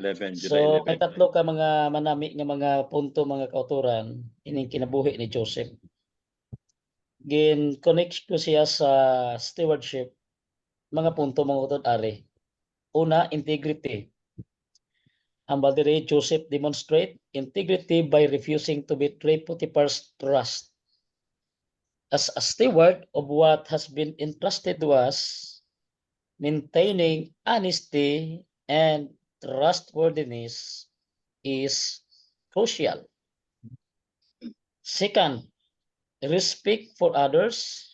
11 July. So, may tatlo ka mga manami nga mga punto mga kauturan ining kinabuhi ni Joseph. Connect ko siya sa stewardship. Mga punto mga utod-ari. Una, integrity. Ang badiri Joseph demonstrate integrity by refusing to betray Potiphar's trust. as a steward of what has been entrusted to us, maintaining honesty and trustworthiness is crucial. Second, respect for others.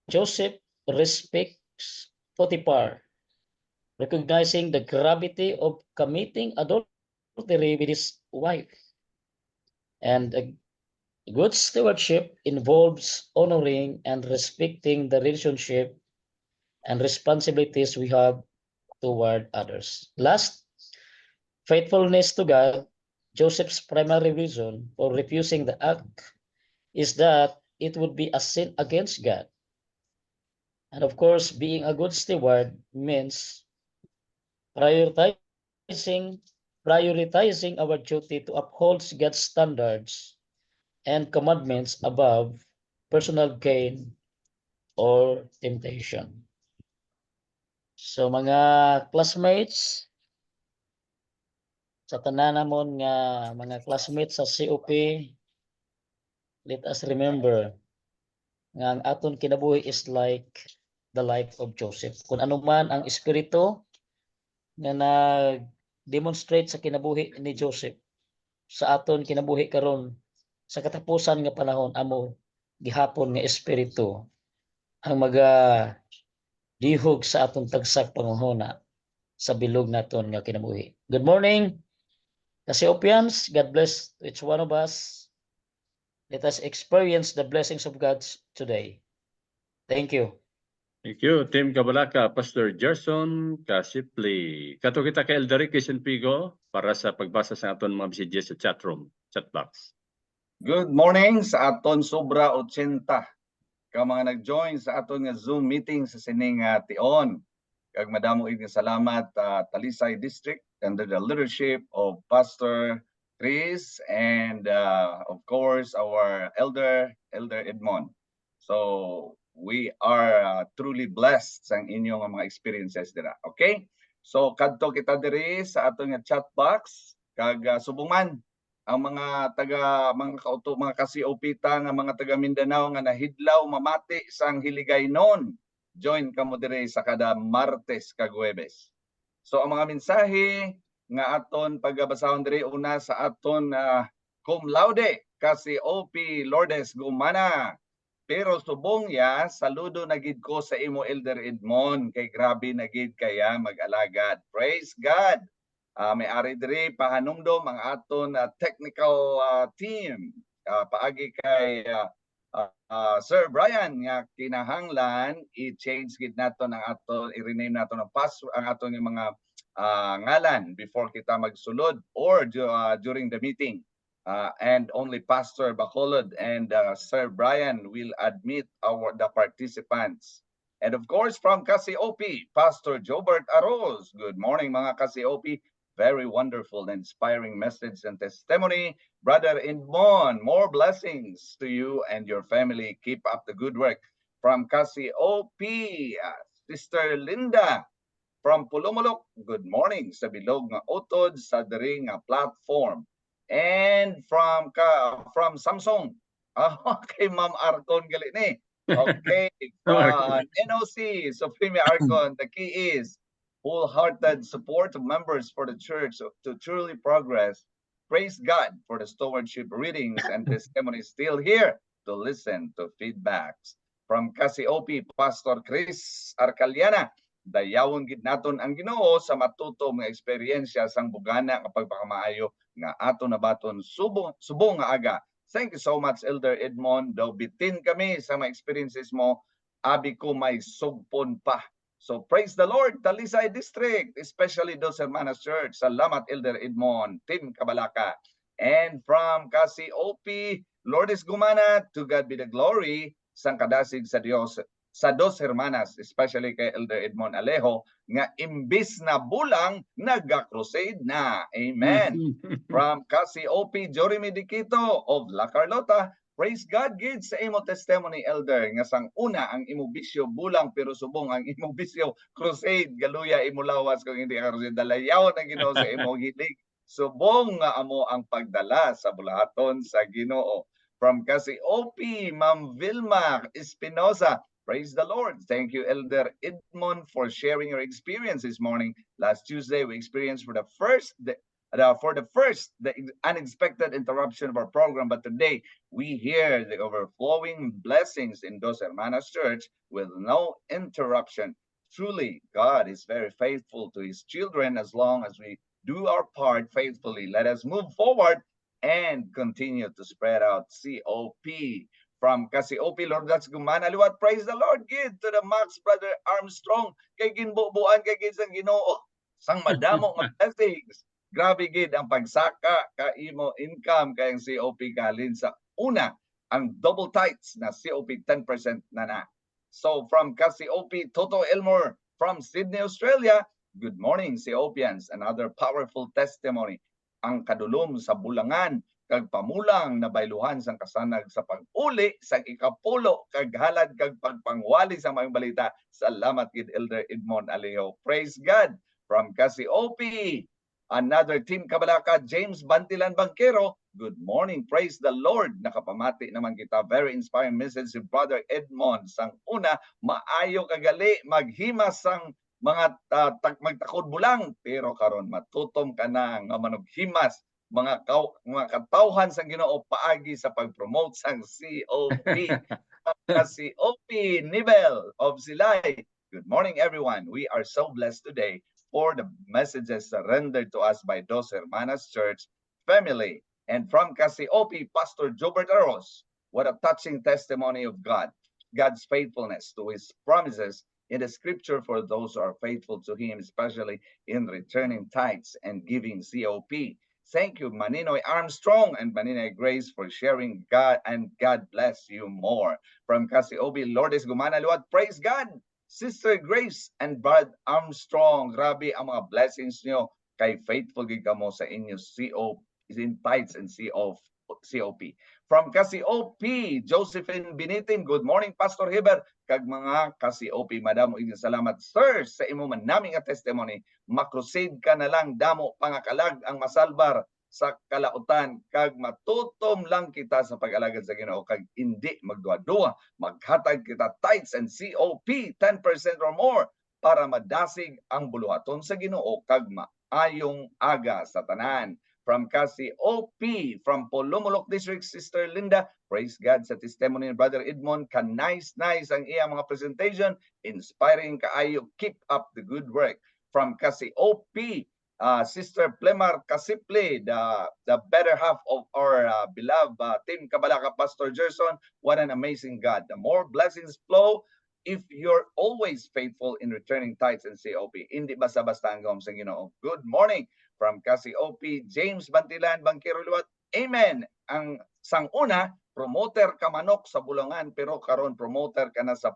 Joseph respects Potiphar, recognizing the gravity of committing adultery with his wife. And good stewardship involves honoring and respecting the relationship and responsibilities we have toward others. Last, faithfulness to God. Joseph's primary reason for refusing the act is that it would be a sin against God. And of course, being a good steward means prioritizing our duty to uphold God's standards and commandments above personal gain or temptation. So mga classmates, sa tanan namon nga mga classmates sa COP, let us remember nga ang aton kinabuhi is like the life of Joseph. Kung ano man ang espiritu nga nag-demonstrate sa kinabuhi ni Joseph sa aton kinabuhi karon sa katapusan nga panahon, amo gihapon nga espiritu ang dihog sa aton tagsak panghuna sa bilog naton nga kinabuhi. Good morning, Casiopians. God bless each one of us. Let us experience the blessings of God today. Thank you. Thank you, Team Kabalaka, Pastor Gerson Kasipli. Kato kita kay Elder Ricky Senpigo para sa pagbasa sa aton mga messages sa chat room, chat box. Good morning sa aton sobra 80 ka mga nag-join sa aton nga Zoom meeting sa sining tion. Kag madamo ig salamat Talisay District under the leadership of Pastor Chris and of course our Elder Edmond. So we are truly blessed sa inyong mga experiences dira. Okay? So kadto kita diri sa aton nga chat box kag subuman ang mga mga ka-COP nga mga taga Mindanao nga nahidlaw mamati sang Hiligaynon. Join kamo diri sa kada Martes kag Huwebes. So ang mga mensahe nga aton pagbasahon diri una sa aton cum laude ka-COP Lourdes Gumana. Pero subong ya, saludo na gid ko sa imo Elder Edmond kay grabe na gid kaya mag-alagad. Praise God. May ari diri pahanumdom ang aton technical team. Paagi kay Sir Brian nga kinahanglan i-change gid naton ang aton i-rename naton ang password ang aton mga ngalan before kita magsulod or during the meeting. And only Pastor Bacolod and Sir Brian will admit the participants. And of course, from COP, Pastor Jobert Aros. Good morning, mga COP. Very wonderful, inspiring message and testimony. Brother Edmond, more blessings to you and your family. Keep up the good work. From COP, Sister Linda. From Pulumulok, good morning sa bilog nga utod sa diri nga platform. And from Samsung, kay Ma'am Arcon gali ni. Okay, from NOC, Supreme Arcon, the key is wholehearted support of members for the church to truly progress. Praise God for the stewardship readings and testimonies still here to listen to feedbacks. From COP, Pastor Chris Arcaliana, dayawon gid naton ang Ginoo sa matuto nga eksperyensya sang bugana nga pagpakamaayo nga ato nabaton subong nga aga. Thank you so much, Elder Edmond. Daw bitin kami sa mga experiences mo, abi ko may sugpon pa. So praise the Lord, Talisay District, especially Dos Hermanas Church. Salamat, Elder Edmond, Team Kabalaka. And from COP, Lourdes Gumana, to God be the glory, sang kadasig sa Dios sa Dos Hermanas, especially kay Elder Edmond Alejo, nga imbis na bulang, nag-crusade na. Amen. From COP, Jeremy Diquito of La Carlota, praise God, gid sa imo testimony, Elder, nga sang una ang imo bisyo bulang, pero subong ang imo bisyo crusade, galuya imo lawas kung hindi ka crusade, dalayaw na Ginoo sa imo hilig. Subong nga amo ang pagdala sa bulahaton sa Ginoo. From Cassiope, Ma'am Vilma Espinosa. Praise the Lord. Thank you, Elder Edmond, for sharing your experience this morning. Last Tuesday, we experienced the unexpected interruption of our program, but today we hear the overflowing blessings in Dos Hermanas Church with no interruption. Truly, God is very faithful to his children as long as we do our part faithfully. Let us move forward and continue to spread out COP. From Cassiope, Lord, that's gumana liwat. Praise the Lord. Gid to the Max, Brother Armstrong. Kay ginbubuan kay gid sang Ginoo. Sang madamo nga blessings. Grabe gid ang pagsaka ka imo income kay ang COP galin sa una ang double tithes na COP 10% na. So from Cassiope, Toto Elmore from Sydney, Australia. Good morning, COPians. Another powerful testimony. Ang kadulom sa bulangan kag pamulang na bayluhan sang kasanag sa pag-uli sang ikapulo kag halad kag pagpangwali sa mga balita. Salamat gid Elder Edmond Alejo. Praise God. From Cassiope, another Team Kabalaka, James Bantilan Bangkero. Good morning. Praise the Lord. Nakapamati naman kita. Very inspiring message si Brother Edmond. Sang una, maayo kagali maghimas sang mga magtakod bulang, pero karon matutom ka na nga manughimas mga katawhan sang Ginoo paagi sa pag-promote sang COP. COP Nibel of Silay. Good morning, everyone. We are so blessed today for the messages surrendered to us by Dos Hermanas Church family. And from Cassiope, Pastor Jobert Aros. What a touching testimony of God, God's faithfulness to his promises in the scripture for those who are faithful to him, especially in returning tithes and giving COP. Thank you, Maninoy Armstrong and Maninoy Grace, for sharing God, and God bless you more. From Cassiope, Lourdes Gumana Luwat, praise God. Sister Grace and Brad Armstrong, grabe ang mga blessings nyo kay faithful gid kamo sa inyo COP in tithes and COP. From Cassiope, Josephine Binitin, good morning, Pastor Heber, kag mga Cassiope, madamo inyong salamat. Sir, sa imo man naming testimony, makrusade ka na lang, damo pangakalag ang masalbar sa kalautan, kag matutom lang kita sa pag-alagad sa Ginoo, kag hindi magduwa-duwa, maghatag kita tithes and COP 10% or more para madasig ang buluhaton sa Ginoo, kag maayong aga sa tanan. From Cassiope, from Polumulok District, Sister Linda, praise God sa testimony ni Brother Edmond. Nice ang iyang mga presentation. Inspiring kaayo. Keep up the good work. From Cassiope, Sister Plemar Casiple, the better half of our beloved Team Kabalaka, Pastor Gerson. What an amazing God. The more blessings flow if you're always faithful in returning tithes and COP. Hindi basta-basta ang gawang sa Ginoo. Good morning. From Cassiope, James Bantilan, Bangkero Luwat. Amen. Ang sang una, promoter ka manok sa Bulangan, pero karon promoter ka na sa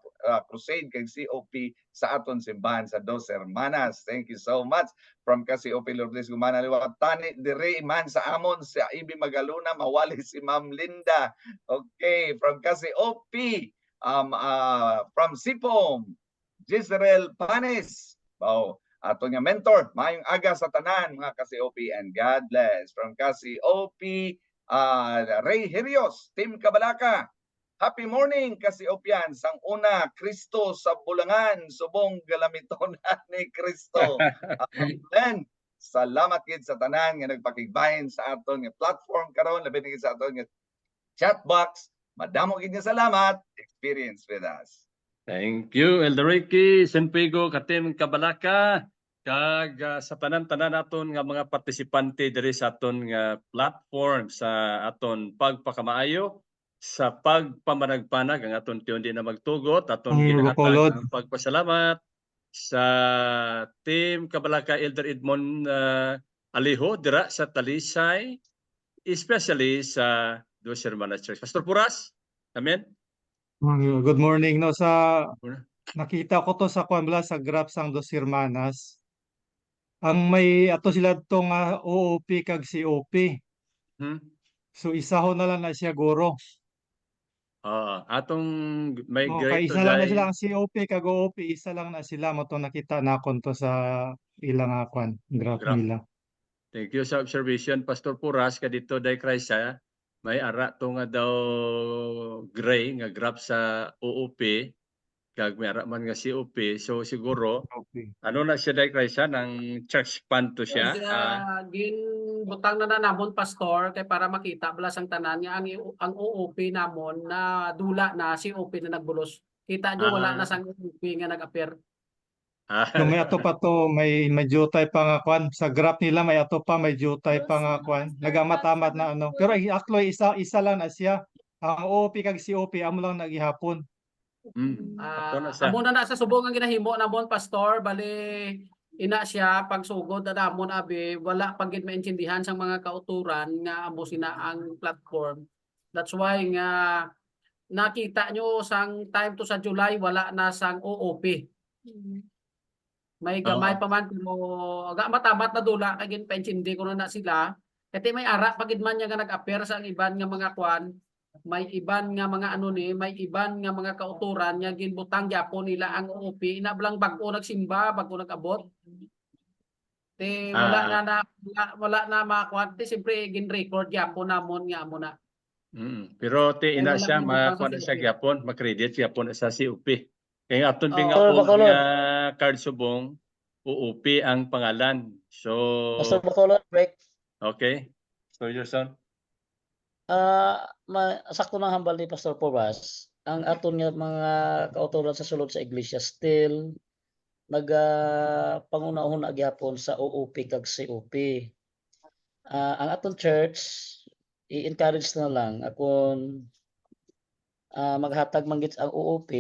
crusade kag COP sa aton simbahan sa Dos Hermanas. Thank you so much. From Cassiope, Lourdes Gumana Luwat. Tani dire man sa amon sa Ibi Magaluna, mawali si Ma'am Linda. Okay, from Cassiope, from Sipom, Jezreel Panes. Wow. Ato nga mentor, mayong aga sa tanan mga Cassiope, and God bless. From Cassiope, Ray Hirios, Team Kabalaka. Happy morning, Cassiopean. Sang una, Kristo sa Bulangan, subong galamiton ni Kristo. Amen. Salamat gid sa tanan nga nagpakigbahin sa aton nga platform karon, labi na gid sa aton nga chat box. Madamo gid nga salamat. Experience with us. Thank you, Elder Ricky, Senpigo, Katim Kabalaka, kag sa tanan-tanan naton nga mga partisipante diri sa aton nga platform sa aton pagpakamaayo, sa pagpamanagpanag ang aton tiyon di na magtugot, aton ginahatag ang pagpasalamat sa Team Kabalaka Elder Edmond Alejo dira sa Talisay, especially sa Dos Hermanas Church. Pastor Puras, amen. Good morning. No, sa nakita ko to sa kuanbla sa graph sang Dos Hermanas. Ang may ato sila tong OOP kag COP. So isa ho na lang na siya guro. Atong may kay isa lang na sila ang COP kag OOP, isa lang na sila mo to nakita na kon to sa ilang graph nila. Thank you sa observation, Pastor Puras, kadito day Christ may ara to nga daw gray nga graph sa OOP kag may ara man nga COP. So siguro ano na siya dai siya ng church fund to siya. Ginbutang na namon pastor kay para makita bala sang tanan nga ang OOP namon na dula na COP na nagbulos. Kita nyo wala na sang OOP nga nag-appear. Yung may ato pa to, may jutay pa nga kwan. Sa graph nila may ato pa, may jutay pa nga kwan. Nagamatamad na ano. Pero actually, isa lang na siya. Ang OOP kag COP, amo lang nagihapon. Amo na sa subong ang ginahimo namon pastor, bali ina siya pagsugod na namon abi wala pag gid maintindihan sang mga kauturan nga amo sina ang platform. That's why nga nakita nyo sang time to sa July wala na sang OOP. May gamay pa man pero aga matamat na dula kay gin paintindi ko na sila. Kati may ara pagid man nga nag-appear sa iban nga mga kwan, may iban nga mga ano ni, may iban nga mga kauturan nga ginbutang gyapon nila ang OOP ina blang bag-o nagsimba, bag-o nag-abot. Te wala na makuha te siyempre gin-record gyapon namon nga amo na. Pero te ina wala siya na butang makuha sa siya COP. gyapon, makredit gyapon sa COP. Kaya aton Oo. pingaon Bacolod. nga card subong UOP ang pangalan. So Pastor Bacolod, break. okay. So your son. Sakto ng hambal ni Pastor Porras, ang aton nga mga kauturan sa sulod sa iglesia still pangunahon gyapon sa OOP kag COP. Ang aton church i-encourage na lang akon maghatag manggit ang OOP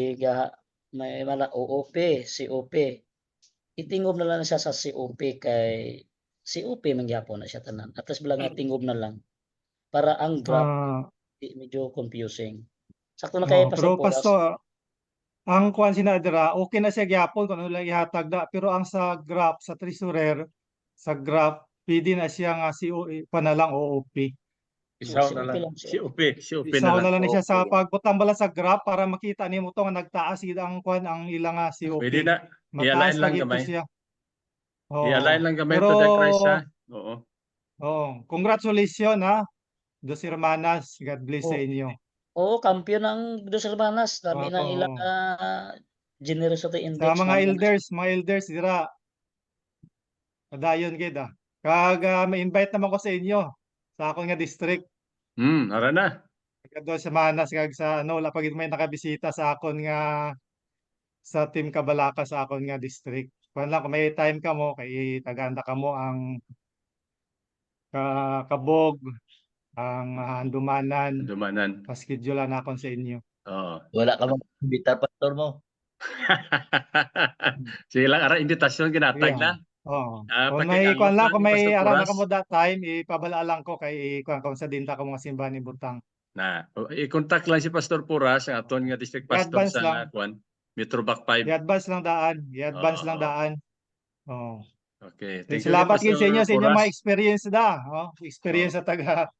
may mala OOP, COP. Itingob na lang siya sa COP kay COP man gyapon na siya tanan. At least bilang tingob na lang para ang graph medyo confusing. Sakto na kay Pastor Pero Porras. pastor, ang kwan sinadra, okay na siya gyapon kung ano lang ihatag da. Pero ang sa graph, sa treasurer, sa graph, pwede na siya nga panalang OOP. Isaw na lang. COP Isa na na lang lang. siya sa pagbutang bala sa graph para makita nimo to nga nagtaas gid ang kwan ang ilang nga COP. Pwede na. Mataas I-align lang lagi to gamay. siya. I-align lang gamay Pero to the Christ ha. Oo. Congratulations ha. Dos hermanas, God bless sa inyo. Oo, kampiyon ng Dos Hermanas. Dami ng ilang generosity index. Sa mga elders dira. Padayon gid ah. Kag ma-invite naman ko sa inyo sa akong nga district. Ara na. Dos semanas kag sa ano wala pa gid may nakabisita sa akon nga sa Team Kabalaka sa akon nga district. Kung lang kung may time ka mo kay tagaanda ka mo ang Kabog, ang Handumanan. Pa-schedule na akon sa inyo. Oo. Wala ka bang imbita pastor mo? Sige lang ara invitasyon ginatag na. Oo. Kung may kung lang kung may ara na kamo that time ipabala lang ko kay kung sa dinta ko mga simbahan ni Butang. Na i-contact lang si Pastor Puras ang aton nga district pastor I-advance sa lang. Kwan, Metrobac 5. I-advance lang daan. I-advance lang daan. Oo. Okay. Thank you Salamat gid sa inyo sa inyong Puras. mga experience da. Experience sa taga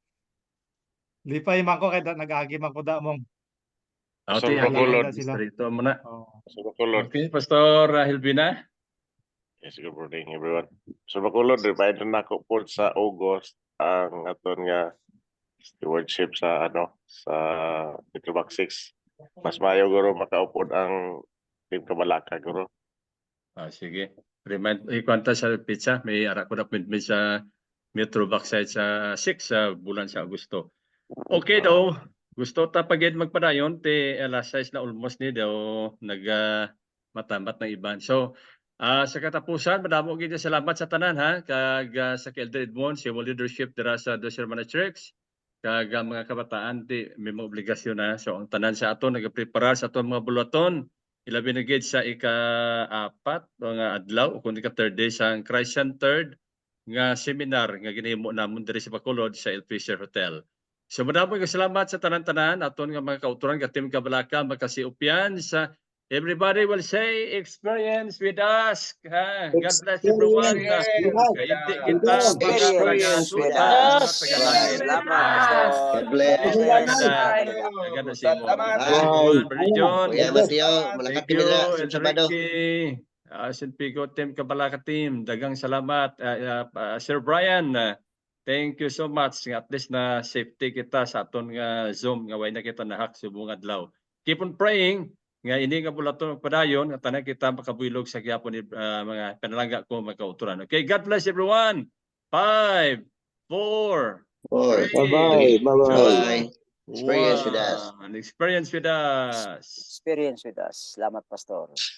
Lipay man ko kay nag-agi man ko da mong. Okay, Bacolod. distrito mo na. Pastor Bacolod. Okay, Pastor Hilbina. Yes, good morning everyone. Pastor Bacolod, remind na ako po sa August ang aton nga stewardship sa sa Metrobac 6. Mas maayo guro makaupod ang Team Kabalaka guro. Sige. Remind ikwanta sa pizza may ara ko na appointment sa Metrobac side sa 6 sa bulan sa Agosto. Okay daw. Gusto ta pagid magpadayon te alas 6 na almost ni daw matamat ng iban. So sa katapusan madamo gid salamat sa tanan ha kag sa Elder Edmond si leadership dira sa Dos Hermanas Church kag mga kabataan ti may mga obligasyon na so ang tanan sa aton nagaprepare sa aton mga bulaton ilabi na gid sa ika-4 nga adlaw o kundi ka third day sa Christ Centered nga seminar nga ginahimo namon diri sa Bacolod sa El Fisher Hotel. So madamo nga salamat sa tanan-tanan aton nga mga kauturan ka Team Kabalaka makasiupyan sa everybody will say experience with us. God bless everyone. Kaya kita Experience with us. God bless. Maganda si mo. Region. Kuya Mateo, malakat kami na sa Sabado. St. Pico Team Kabalaka Team. Dagang salamat. Sir Brian. Thank you so much. Nga at least na safety kita sa aton nga Zoom nga way na kita nahak subong adlaw. Keep on praying nga ini nga bulaton padayon at tanan kita makabuylog sa gyapon ni mga panalangga ko magkauturan. Okay, God bless everyone. 5, 4, Bye-bye. Bye-bye. Experience with us. Experience with us. Experience with us. Salamat, Pastor.